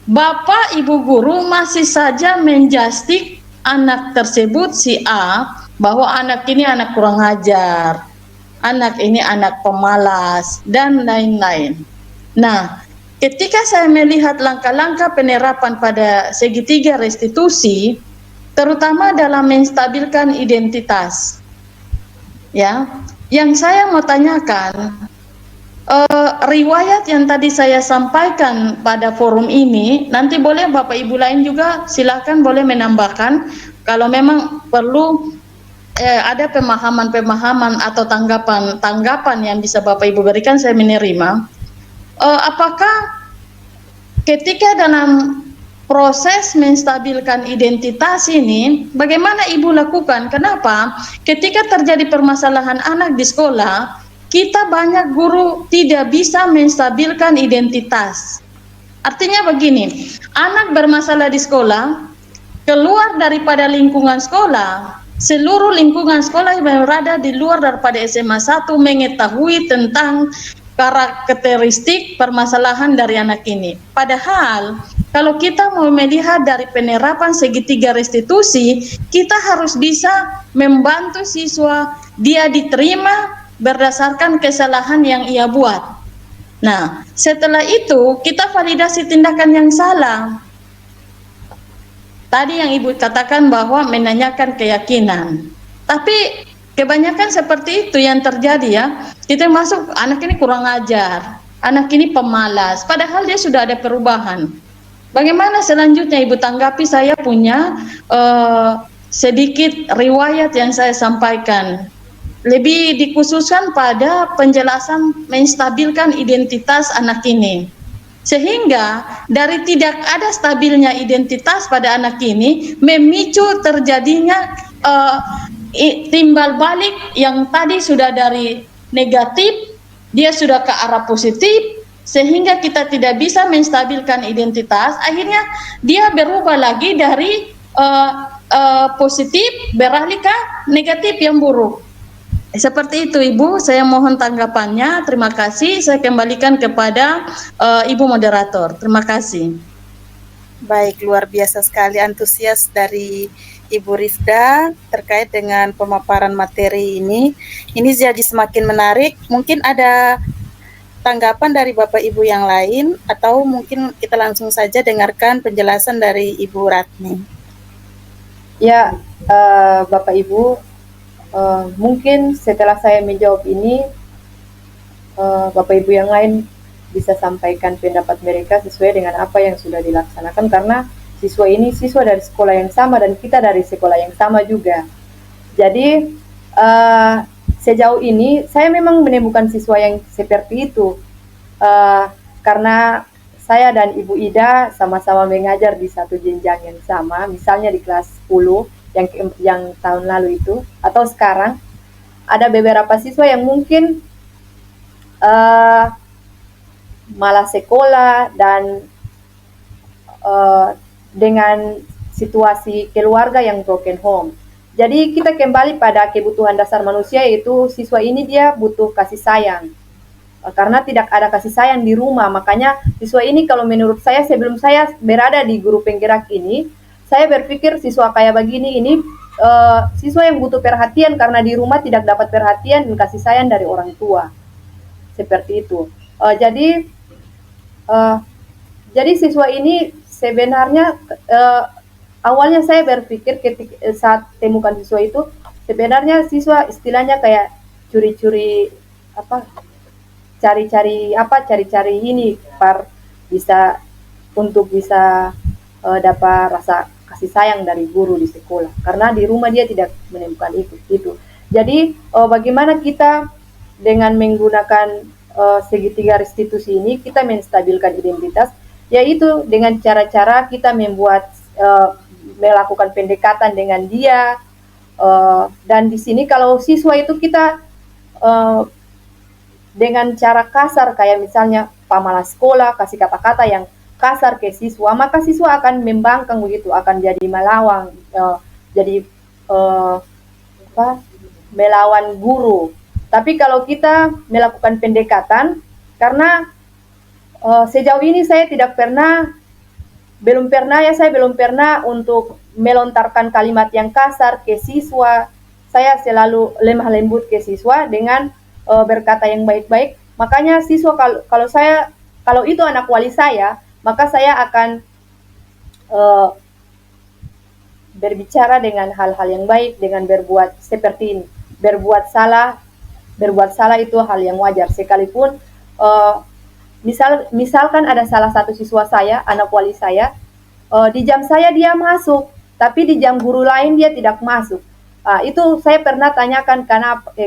Bapak Ibu guru masih saja menjustik anak tersebut si A, bahwa anak ini anak kurang ajar, anak ini anak pemalas, dan lain-lain. Nah, ketika saya melihat langkah-langkah penerapan pada segitiga restitusi, terutama dalam menstabilkan identitas, ya, yang saya mau tanyakan, riwayat yang tadi saya sampaikan pada forum ini, nanti boleh Bapak Ibu lain juga silakan boleh menambahkan kalau memang perlu. Ada pemahaman-pemahaman atau tanggapan yang bisa Bapak Ibu berikan, saya menerima. Apakah ketika dalam proses menstabilkan identitas ini, bagaimana Ibu lakukan? Kenapa? Ketika terjadi permasalahan anak di sekolah, kita banyak guru tidak bisa menstabilkan identitas. Artinya begini, anak bermasalah di sekolah, keluar daripada lingkungan sekolah, seluruh lingkungan sekolah yang berada di luar daripada SMA 1 mengetahui tentang karakteristik permasalahan dari anak ini. Padahal kalau kita mau melihat dari penerapan segitiga restitusi, kita harus bisa membantu siswa dia diterima berdasarkan kesalahan yang ia buat. Nah, setelah itu kita validasi tindakan yang salah. Tadi yang Ibu katakan bahwa menanyakan keyakinan. Tapi kebanyakan seperti itu yang terjadi ya. Kita masuk, anak ini kurang ajar, anak ini pemalas, padahal dia sudah ada perubahan. Bagaimana selanjutnya Ibu tanggapi? Saya punya sedikit riwayat yang saya sampaikan. Lebih dikhususkan pada penjelasan menstabilkan identitas anak ini. Sehingga dari tidak ada stabilnya identitas pada anak ini memicu terjadinya timbal balik yang tadi sudah dari negatif dia sudah ke arah positif, sehingga kita tidak bisa menstabilkan identitas. Akhirnya dia berubah lagi dari positif beralih ke negatif yang buruk. Seperti itu Ibu, saya mohon tanggapannya. Terima kasih. Saya kembalikan kepada Ibu moderator. Terima kasih. Baik, luar biasa sekali antusias dari Ibu Rifda terkait dengan pemaparan materi ini. Ini jadi semakin menarik. Mungkin ada tanggapan dari Bapak Ibu yang lain, atau mungkin kita langsung saja dengarkan penjelasan dari Ibu Ratni. Ya, Bapak Ibu, mungkin setelah saya menjawab ini, Bapak Ibu yang lain bisa sampaikan pendapat mereka sesuai dengan apa yang sudah dilaksanakan, karena siswa ini siswa dari sekolah yang sama dan kita dari sekolah yang sama juga. Jadi sejauh ini saya memang menemukan siswa yang seperti itu, karena saya dan Ibu Ida sama-sama mengajar di satu jenjang yang sama, misalnya di kelas 10 yang tahun lalu itu, atau sekarang ada beberapa siswa yang mungkin malah sekolah dan dengan situasi keluarga yang broken home. Jadi kita kembali pada kebutuhan dasar manusia, yaitu siswa ini dia butuh kasih sayang. Karena tidak ada kasih sayang di rumah, makanya siswa ini kalau menurut saya, sebelum saya berada di guru penggerak ini, saya berpikir siswa kayak begini ini siswa yang butuh perhatian karena di rumah tidak dapat perhatian dan kasih sayang dari orang tua. Seperti itu. Jadi siswa ini sebenarnya awalnya saya berpikir ketika saat temukan siswa itu, sebenarnya siswa istilahnya kayak curi-curi cari-cari ini bisa dapat rasa kasih sayang dari guru di sekolah, karena di rumah dia tidak menemukan itu. Jadi bagaimana kita dengan menggunakan segitiga restitusi ini kita menstabilkan identitas, yaitu dengan cara-cara kita melakukan pendekatan dengan dia, dan di sini kalau siswa itu kita dengan cara kasar, kayak misalnya pamalas sekolah, kasih kata-kata yang kasar ke siswa, maka siswa akan membangkang begitu, akan jadi melawang, melawan guru. Tapi kalau kita melakukan pendekatan, karena sejauh ini saya belum pernah untuk melontarkan kalimat yang kasar ke siswa. Saya selalu lemah lembut ke siswa dengan berkata yang baik-baik. Makanya siswa kalau itu anak wali saya, maka saya akan berbicara dengan hal-hal yang baik, dengan berbuat seperti ini. Berbuat salah itu hal yang wajar, sekalipun misalkan ada salah satu siswa saya, anak wali saya, di jam saya dia masuk, tapi di jam guru lain dia tidak masuk. Itu saya pernah tanyakan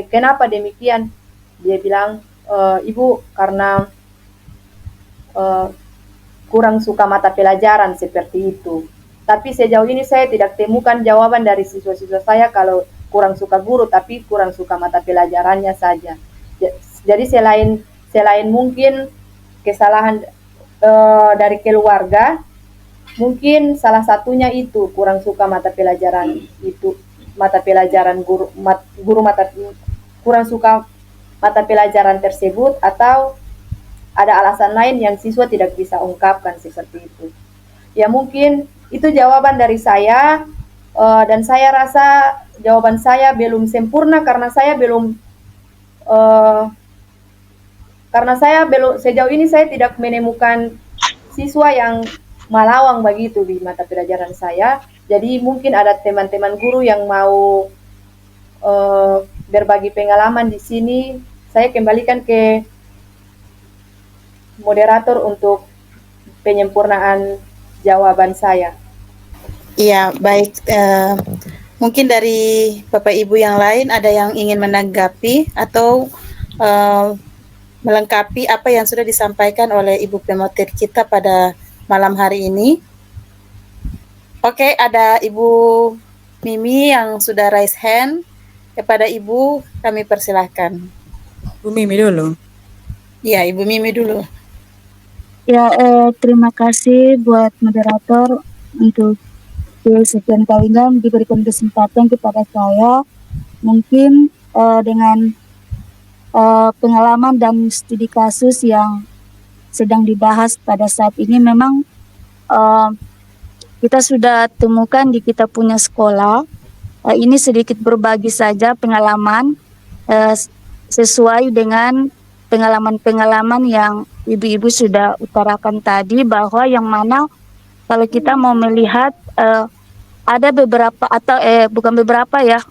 kenapa demikian. Dia bilang, Ibu, karena kurang suka mata pelajaran seperti itu. Tapi sejauh ini saya tidak temukan jawaban dari siswa-siswa saya kalau kurang suka guru, tapi kurang suka mata pelajarannya saja. Jadi selain mungkin kesalahan dari keluarga, mungkin salah satunya itu kurang suka mata pelajaran itu, kurang suka mata pelajaran tersebut, atau ada alasan lain yang siswa tidak bisa ungkapkan seperti itu. Ya mungkin itu jawaban dari saya, dan saya rasa jawaban saya belum sempurna karena saya belum sejauh ini saya tidak menemukan siswa yang malawang begitu di mata pelajaran saya. Jadi mungkin ada teman-teman guru yang mau berbagi pengalaman di sini. Saya kembalikan ke moderator untuk penyempurnaan jawaban saya. Iya, baik. Mungkin dari Bapak Ibu yang lain ada yang ingin menanggapi atau melengkapi apa yang sudah disampaikan oleh Ibu Pemateri kita pada malam hari ini. Oke, ada Ibu Mimi yang sudah raise hand. Kepada Ibu, kami persilahkan. Bu Mimi dulu. Iya, Ibu Mimi dulu. Ya, terima kasih buat moderator untuk sekian kalinya diberikan kesempatan kepada saya. Mungkin dengan pengalaman dan studi kasus yang sedang dibahas pada saat ini memang kita sudah temukan di kita punya sekolah. Ini sedikit berbagi saja pengalaman sesuai dengan pengalaman-pengalaman yang ibu-ibu sudah utarakan tadi, bahwa yang mana kalau kita mau melihat ada beberapa atau bukan beberapa ya,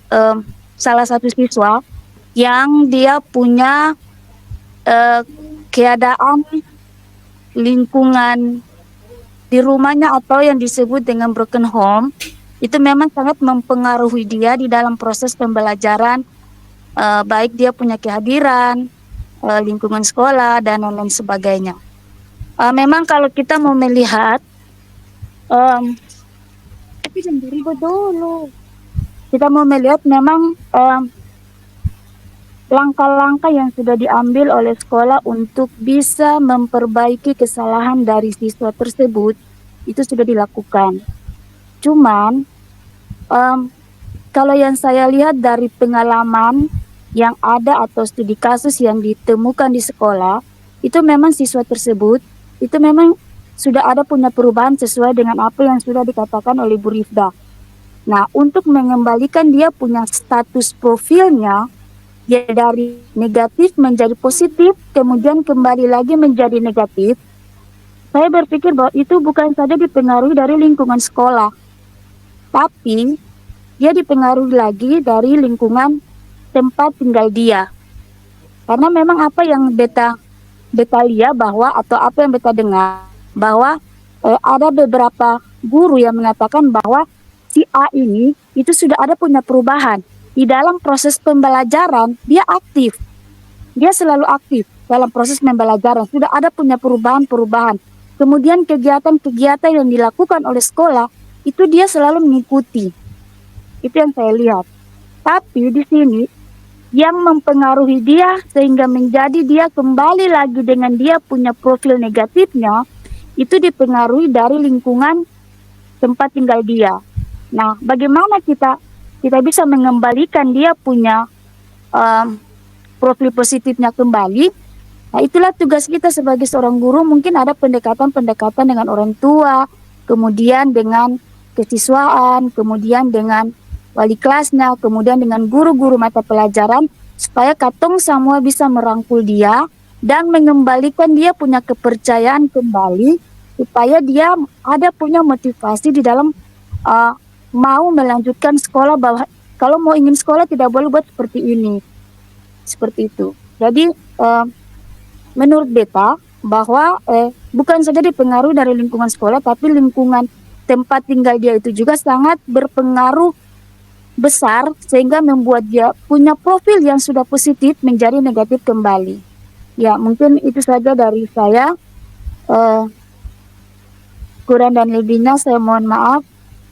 salah satu siswa yang dia punya keadaan lingkungan di rumahnya atau yang disebut dengan broken home, itu memang sangat mempengaruhi dia di dalam proses pembelajaran, baik dia punya kehadiran, lingkungan sekolah, dan lain-lain sebagainya. Memang kalau kita mau melihat, tapi jangan ribut dulu. Kita mau melihat memang langkah-langkah yang sudah diambil oleh sekolah untuk bisa memperbaiki kesalahan dari siswa tersebut, itu sudah dilakukan. Cuman, kalau yang saya lihat dari pengalaman yang ada atau studi kasus yang ditemukan di sekolah, itu memang siswa tersebut, itu memang sudah ada punya perubahan sesuai dengan apa yang sudah dikatakan oleh Bu Rifda. Nah, untuk mengembalikan dia punya status profilnya, ya dari negatif menjadi positif, kemudian kembali lagi menjadi negatif, saya berpikir bahwa itu bukan saja dipengaruhi dari lingkungan sekolah, tapi dia dipengaruhi lagi dari lingkungan tempat tinggal dia. Karena memang apa yang beta lihat bahwa, atau apa yang beta dengar, bahwa ada beberapa guru yang mengatakan bahwa si A ini itu sudah ada punya perubahan. Di dalam proses pembelajaran, dia aktif. Dia selalu aktif dalam proses pembelajaran. Sudah ada punya perubahan-perubahan. Kemudian kegiatan-kegiatan yang dilakukan oleh sekolah, itu dia selalu mengikuti. Itu yang saya lihat. Tapi di sini, yang mempengaruhi dia sehingga menjadi dia kembali lagi dengan dia punya profil negatifnya, itu dipengaruhi dari lingkungan tempat tinggal dia. Nah, bagaimana kita bisa mengembalikan dia punya profil positifnya kembali? Nah, itulah tugas kita sebagai seorang guru. Mungkin ada pendekatan-pendekatan dengan orang tua, kemudian dengan kesiswaan, kemudian dengan wali kelasnya, kemudian dengan guru-guru mata pelajaran, supaya katong semua bisa merangkul dia dan mengembalikan dia punya kepercayaan kembali, supaya dia ada punya motivasi di dalam mau melanjutkan sekolah, bahwa kalau mau ingin sekolah tidak boleh buat seperti ini, seperti itu. Jadi menurut beta bahwa bukan saja dipengaruhi dari lingkungan sekolah, tapi lingkungan tempat tinggal dia itu juga sangat berpengaruh besar, sehingga membuat dia punya profil yang sudah positif menjadi negatif kembali. Ya, mungkin itu saja dari saya. Kurang dan lebihnya saya mohon maaf.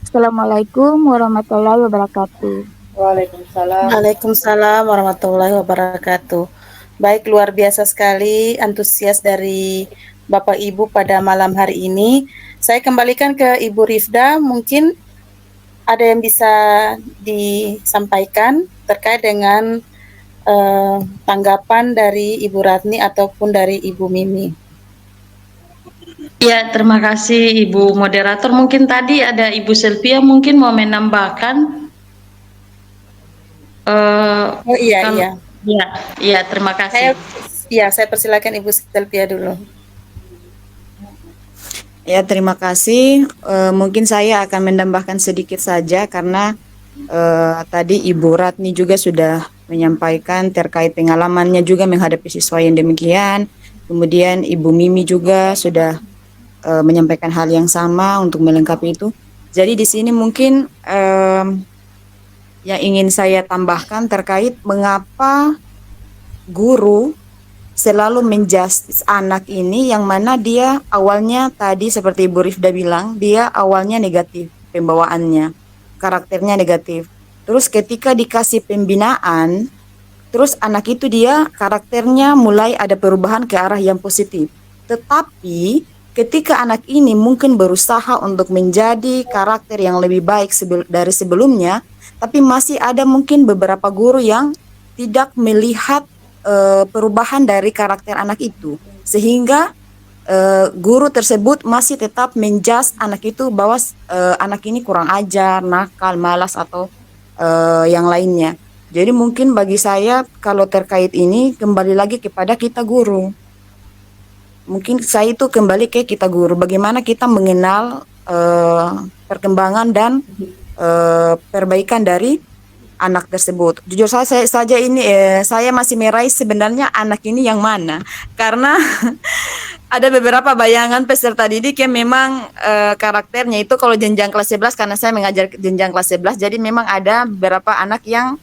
Assalamualaikum warahmatullahi wabarakatuh. Waalaikumsalam. Waalaikumsalam warahmatullahi wabarakatuh. Baik, luar biasa sekali antusias dari Bapak Ibu pada malam hari ini. Saya kembalikan ke Ibu Rifda, mungkin ada yang bisa disampaikan terkait dengan tanggapan dari Ibu Ratni ataupun dari Ibu Mimi. Ya, terima kasih Ibu Moderator. Mungkin tadi ada Ibu Selvia mungkin mau menambahkan. Oh iya, iya. Iya, terima kasih. Saya persilakan Ibu Selvia dulu. Ya, terima kasih. Mungkin saya akan menambahkan sedikit saja karena tadi Ibu Ratni juga sudah menyampaikan terkait pengalamannya juga menghadapi siswa yang demikian. Kemudian Ibu Mimi juga sudah menyampaikan hal yang sama untuk melengkapi itu. Jadi di sini mungkin yang ingin saya tambahkan terkait mengapa guru selalu menjustis anak ini yang mana dia awalnya tadi seperti Ibu Rifda bilang, dia awalnya negatif pembawaannya, karakternya negatif. Terus ketika dikasih pembinaan, terus anak itu dia karakternya mulai ada perubahan ke arah yang positif. Tetapi ketika anak ini mungkin berusaha untuk menjadi karakter yang lebih baik dari sebelumnya, tapi masih ada mungkin beberapa guru yang tidak melihat perubahan dari karakter anak itu, sehingga guru tersebut masih tetap menjudge anak itu bahwa anak ini kurang ajar, nakal, malas atau yang lainnya. Jadi mungkin bagi saya kalau terkait ini kembali lagi kepada kita guru. Mungkin saya itu kembali ke kita guru, bagaimana kita mengenal perkembangan dan perbaikan dari anak tersebut. Jujur saja ini saya masih meraih sebenarnya anak ini yang mana, karena ada beberapa bayangan peserta didik yang memang karakternya itu kalau jenjang kelas 11, karena saya mengajar jenjang kelas 11, jadi memang ada beberapa anak yang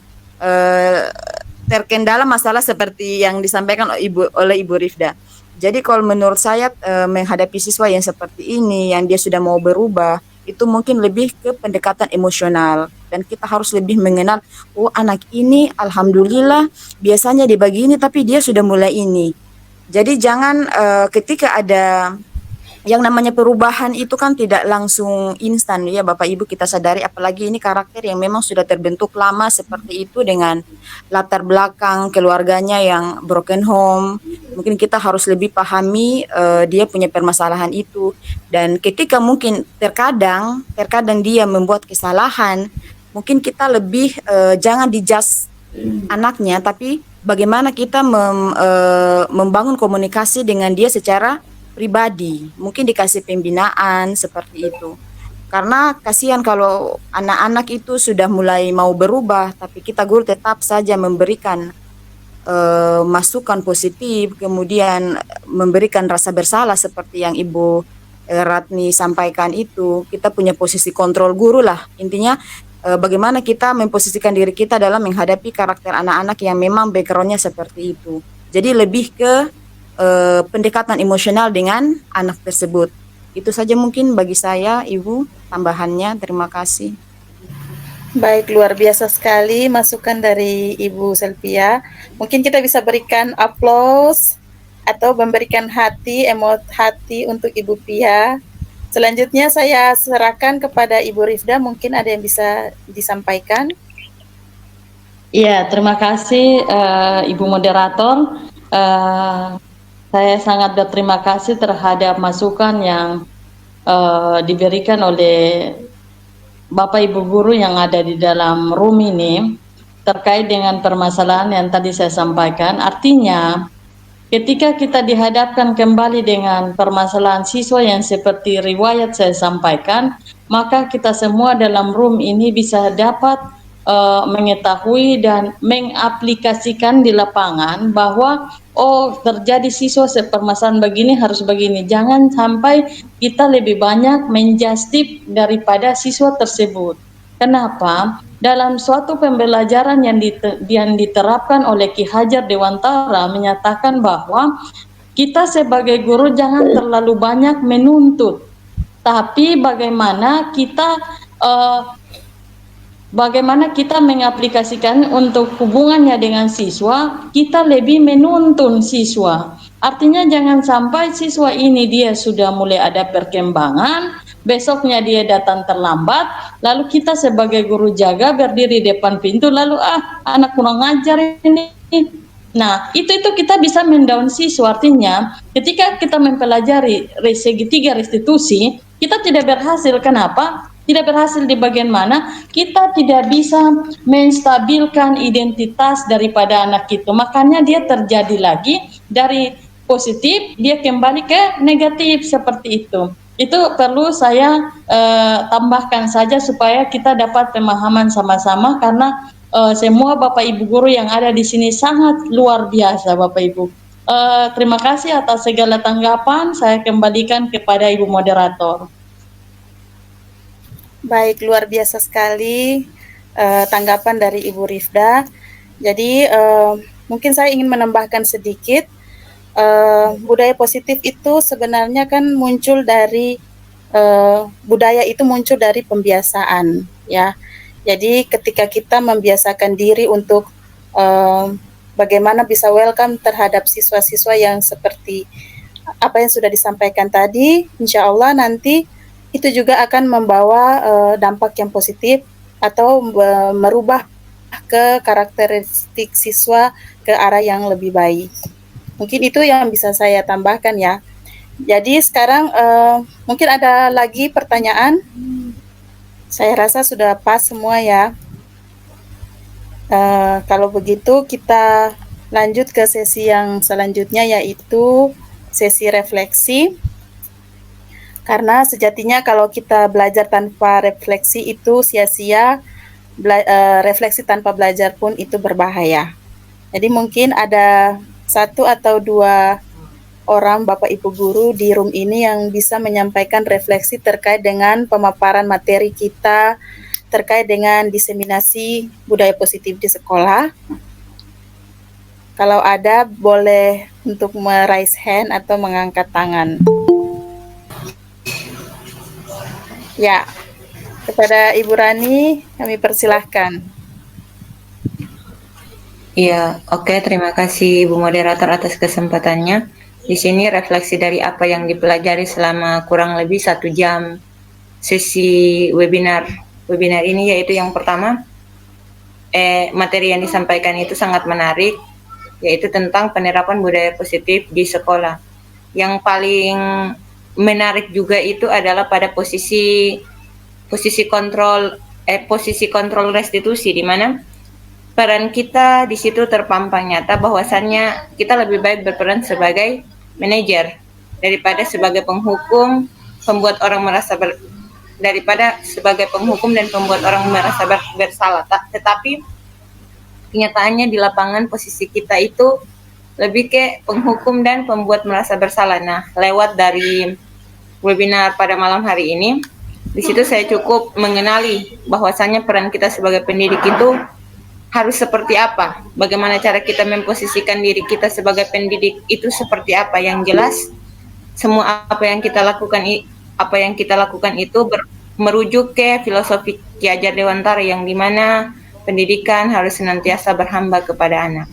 terkendala masalah seperti yang disampaikan oleh Ibu Rifda. Jadi kalau menurut saya menghadapi siswa yang seperti ini, yang dia sudah mau berubah, itu mungkin lebih ke pendekatan emosional, dan kita harus lebih mengenal, oh anak ini alhamdulillah biasanya dibagi ini tapi dia sudah mulai ini. Jadi jangan ketika ada yang namanya perubahan itu kan tidak langsung instan ya Bapak Ibu, kita sadari, apalagi ini karakter yang memang sudah terbentuk lama seperti itu dengan latar belakang keluarganya yang broken home. Mungkin kita harus lebih pahami dia punya permasalahan itu, dan ketika mungkin terkadang dia membuat kesalahan, mungkin kita lebih jangan dijudge anaknya, tapi bagaimana kita membangun komunikasi dengan dia secara pribadi, mungkin dikasih pembinaan seperti itu. Karena kasihan kalau anak-anak itu sudah mulai mau berubah, tapi kita guru tetap saja memberikan masukan positif, kemudian memberikan rasa bersalah seperti yang Ibu Ratni sampaikan itu. Kita punya posisi kontrol guru lah, intinya bagaimana kita memposisikan diri kita dalam menghadapi karakter anak-anak yang memang backgroundnya seperti itu. Jadi lebih ke pendekatan emosional dengan anak tersebut. Itu saja mungkin bagi saya, Ibu, tambahannya. Terima kasih. Baik, luar biasa sekali masukan dari Ibu Selvia. Mungkin kita bisa berikan aplaus atau memberikan emot hati untuk Ibu Pia. Selanjutnya saya serahkan kepada Ibu Rifda, mungkin ada yang bisa disampaikan. Iya, terima kasih Ibu Moderator. Saya sangat berterima kasih terhadap masukan yang diberikan oleh Bapak Ibu Guru yang ada di dalam room ini terkait dengan permasalahan yang tadi saya sampaikan. Artinya, ketika kita dihadapkan kembali dengan permasalahan siswa yang seperti riwayat saya sampaikan, maka kita semua dalam room ini bisa dapat mengetahui dan mengaplikasikan di lapangan bahwa terjadi siswa permasalahan begini harus begini. Jangan sampai kita lebih banyak menjustif daripada siswa tersebut. Kenapa? Dalam suatu pembelajaran yang diterapkan oleh Ki Hajar Dewantara menyatakan bahwa kita sebagai guru jangan terlalu banyak menuntut, tapi bagaimana kita mengaplikasikan untuk hubungannya dengan siswa, kita lebih menuntun siswa. Artinya jangan sampai siswa ini dia sudah mulai ada perkembangan, besoknya dia datang terlambat, lalu kita sebagai guru jaga berdiri depan pintu, lalu anak kurang ngajar ini. Nah, itu kita bisa mendown siswa. Artinya, ketika kita mempelajari segitiga restitusi, kita tidak berhasil. Kenapa? Tidak berhasil di bagian mana? Kita tidak bisa menstabilkan identitas daripada anak itu. Makanya dia terjadi lagi dari positif, dia kembali ke negatif seperti itu. Itu perlu saya tambahkan saja supaya kita dapat pemahaman sama-sama, karena semua Bapak Ibu guru yang ada di sini sangat luar biasa, Bapak Ibu. Terima kasih atas segala tanggapan. Saya kembalikan kepada Ibu moderator. Baik, luar biasa sekali tanggapan dari Ibu Rifda. Jadi mungkin saya ingin menambahkan sedikit. Budaya positif itu sebenarnya kan muncul dari budaya itu muncul dari pembiasaan, ya. Jadi ketika kita membiasakan diri untuk bagaimana bisa welcome terhadap siswa-siswa yang seperti apa yang sudah disampaikan tadi, insya Allah nanti itu juga akan membawa dampak yang positif atau merubah ke karakteristik siswa ke arah yang lebih baik. Mungkin itu yang bisa saya tambahkan ya. Jadi sekarang mungkin ada lagi pertanyaan. Saya rasa sudah pas semua ya. Kalau begitu kita lanjut ke sesi yang selanjutnya, yaitu sesi refleksi. Karena sejatinya kalau kita belajar tanpa refleksi itu sia-sia, refleksi tanpa belajar pun itu berbahaya. Jadi mungkin ada 1 atau 2 orang Bapak Ibu guru di room ini yang bisa menyampaikan refleksi terkait dengan pemaparan materi kita, terkait dengan diseminasi budaya positif di sekolah. Kalau ada, boleh untuk meraise hand atau mengangkat tangan. Ya, kepada Ibu Rani kami persilahkan. Iya, oke, terima kasih Ibu Moderator atas kesempatannya. Di sini refleksi dari apa yang dipelajari selama kurang lebih 1 jam sesi webinar ini, yaitu yang pertama, materi yang disampaikan itu sangat menarik, yaitu tentang penerapan budaya positif di sekolah. Yang paling menarik juga itu adalah pada posisi kontrol restitusi, di mana peran kita di situ terpampang nyata bahwasannya kita lebih baik berperan sebagai manajer daripada sebagai penghukum, pembuat orang merasa daripada sebagai penghukum dan pembuat orang merasa bersalah. Tetapi kenyataannya di lapangan posisi kita itu lebih ke penghukum dan pembuat merasa bersalah. Nah, lewat dari webinar pada malam hari ini, di situ saya cukup mengenali bahwasannya peran kita sebagai pendidik itu harus seperti apa, bagaimana cara kita memposisikan diri kita sebagai pendidik itu seperti apa. Yang jelas semua apa yang kita lakukan itu merujuk ke filosofi Ki Hajar Dewantara, yang dimana pendidikan harus senantiasa berhamba kepada anak.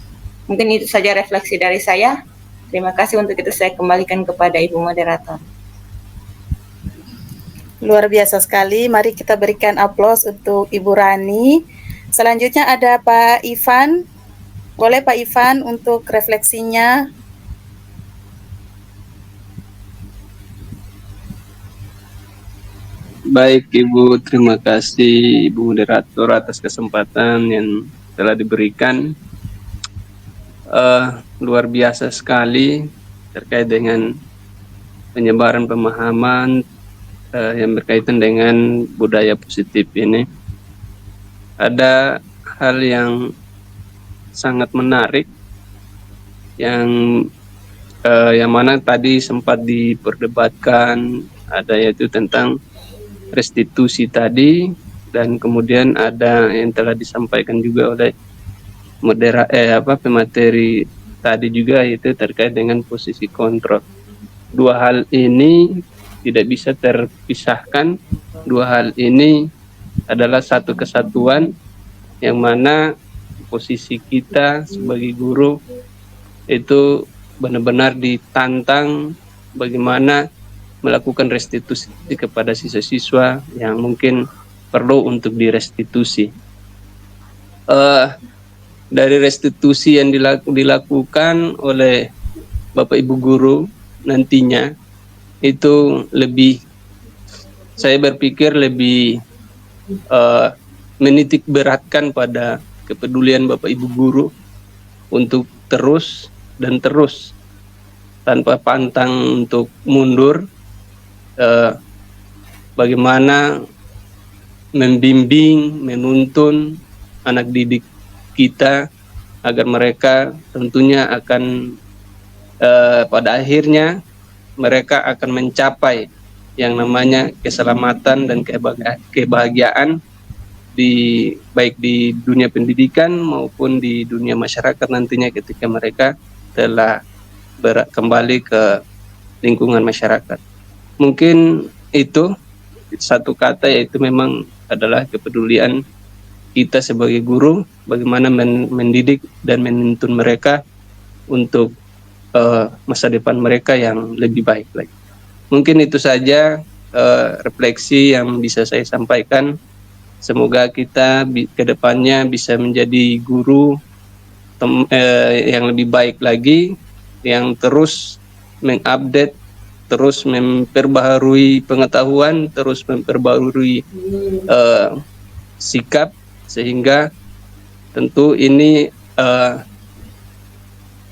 Mungkin itu saja refleksi dari saya. Terima kasih. Untuk itu saya kembalikan kepada Ibu Moderator. Luar biasa sekali. Mari kita berikan aplaus untuk Ibu Rani. Selanjutnya ada Pak Ivan. Boleh Pak Ivan untuk refleksinya. Baik Ibu, terima kasih Ibu Moderator atas kesempatan yang telah diberikan. Luar biasa sekali terkait dengan penyebaran pemahaman yang berkaitan dengan budaya positif ini. Ada hal yang sangat menarik yang mana tadi sempat diperdebatkan, ada yaitu tentang restitusi tadi, dan kemudian ada yang telah disampaikan juga oleh pemateri tadi juga, yaitu terkait dengan posisi kontrol. 2 hal ini tidak bisa terpisahkan. 2 hal ini adalah satu kesatuan, yang mana posisi kita sebagai guru itu benar-benar ditantang bagaimana melakukan restitusi kepada siswa-siswa yang mungkin perlu untuk direstitusi. Dari restitusi yang dilakukan oleh Bapak Ibu guru nantinya itu lebih, saya berpikir lebih menitik beratkan pada kepedulian Bapak Ibu guru untuk terus dan terus tanpa pantang untuk mundur, bagaimana membimbing, menuntun anak didik kita agar mereka tentunya akan pada akhirnya mereka akan mencapai yang namanya keselamatan dan kebahagiaan baik di dunia pendidikan maupun di dunia masyarakat nantinya ketika mereka telah kembali ke lingkungan masyarakat. Mungkin itu satu kata, yaitu memang adalah kepedulian kita sebagai guru, bagaimana mendidik dan menuntun mereka untuk masa depan mereka yang lebih baik lagi. Mungkin itu saja refleksi yang bisa saya sampaikan. Semoga kita ke depannya bisa menjadi guru yang lebih baik lagi, yang terus mengupdate, terus memperbaharui pengetahuan, terus memperbaharui sikap, sehingga tentu ini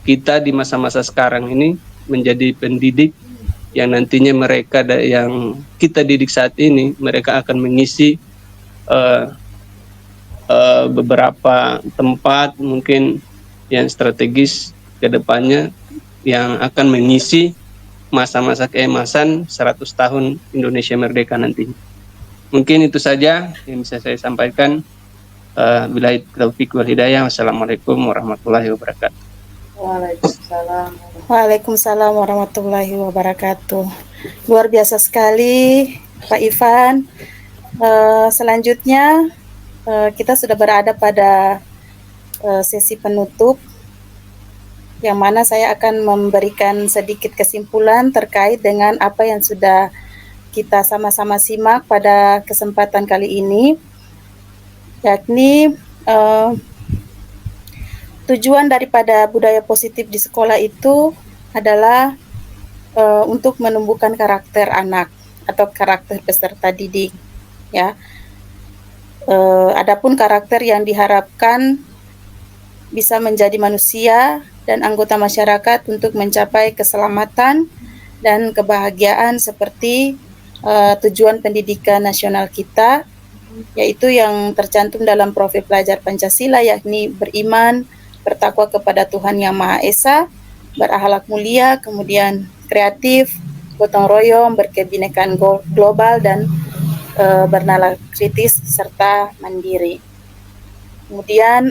kita di masa-masa sekarang ini menjadi pendidik yang nantinya mereka yang kita didik saat ini, mereka akan mengisi beberapa tempat mungkin yang strategis ke depannya yang akan mengisi masa-masa keemasan 100 tahun Indonesia merdeka nantinya. Mungkin itu saja yang bisa saya sampaikan. Billahi taufiq wal hidayah. Wassalamualaikum warahmatullahi wabarakatuh. Waalaikumsalam. Waalaikumsalam warahmatullahi wabarakatuh. Luar biasa sekali Pak Ivan. Selanjutnya kita sudah berada pada sesi penutup, yang mana saya akan memberikan sedikit kesimpulan terkait dengan apa yang sudah kita sama-sama simak pada kesempatan kali ini, yakni tujuan daripada budaya positif di sekolah itu adalah untuk menumbuhkan karakter anak atau karakter peserta didik, ya. Adapun karakter yang diharapkan bisa menjadi manusia dan anggota masyarakat untuk mencapai keselamatan dan kebahagiaan seperti tujuan pendidikan nasional kita, yaitu yang tercantum dalam profil pelajar Pancasila, yakni beriman, bertakwa kepada Tuhan Yang Maha Esa, berakhlak mulia, kemudian kreatif, gotong royong, berkebinekaan global, dan bernalar kritis serta mandiri. Kemudian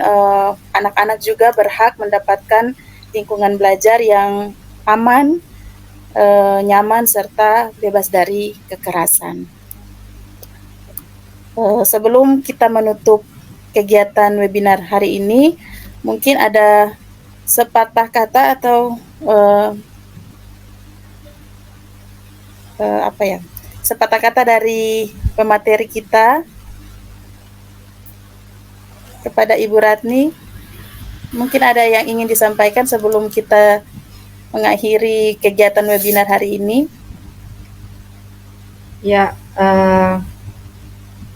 anak-anak juga berhak mendapatkan lingkungan belajar yang aman, nyaman, serta bebas dari kekerasan. Sebelum kita menutup kegiatan webinar hari ini, mungkin ada sepatah kata atau sepatah kata dari pemateri kita kepada Ibu Ratni. Mungkin ada yang ingin disampaikan sebelum kita mengakhiri kegiatan webinar hari ini. Ya,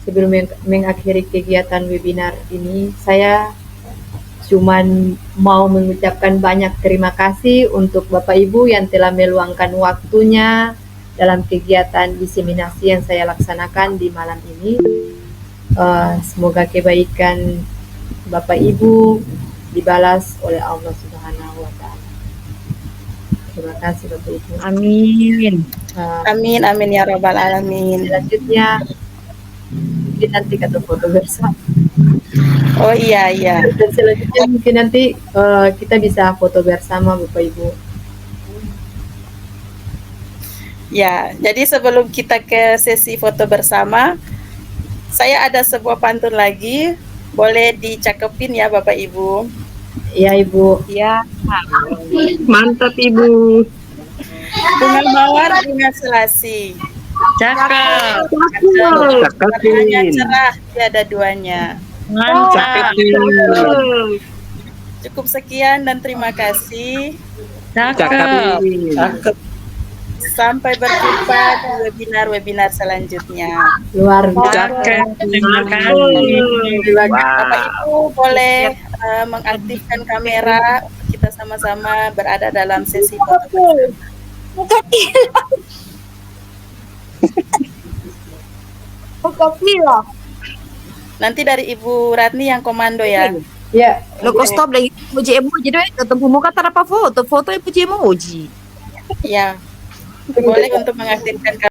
sebelum mengakhiri kegiatan webinar ini, saya cuman mau mengucapkan banyak terima kasih untuk Bapak Ibu yang telah meluangkan waktunya dalam kegiatan diseminasi yang saya laksanakan di malam ini. Semoga kebaikan Bapak Ibu dibalas oleh Allah Subhanahu wa Ta'ala. Terima kasih Bapak Ibu. Amin. Amin, amin ya Rabbal Alamin. Selanjutnya mungkin nanti kita foto bersama. Oh iya. Dan selanjutnya mungkin nanti kita bisa foto bersama Bapak Ibu. Ya, jadi sebelum kita ke sesi foto bersama, saya ada sebuah pantun lagi, boleh dicakepin ya Bapak Ibu. Iya Ibu. Ya. Mantap Ibu. Bunga mawar, bunga selasi. Cakep. Warnanya cerah, tiada duanya. Mantap. Cukup sekian dan terima kasih. Cakep. Sampai berjumpa di webinar-webinar selanjutnya. Luar biasa. Cakep. Terima kasih. Bapak Ibu boleh mengaktifkan kamera untuk kita sama-sama berada dalam sesi foto bersama. Nanti dari Ibu Ratni yang komando ya. Ya, Lo kok stop lagi emoji doang ketemu muka tanpa foto ibu emoji. Ya. Boleh untuk mengaktifkan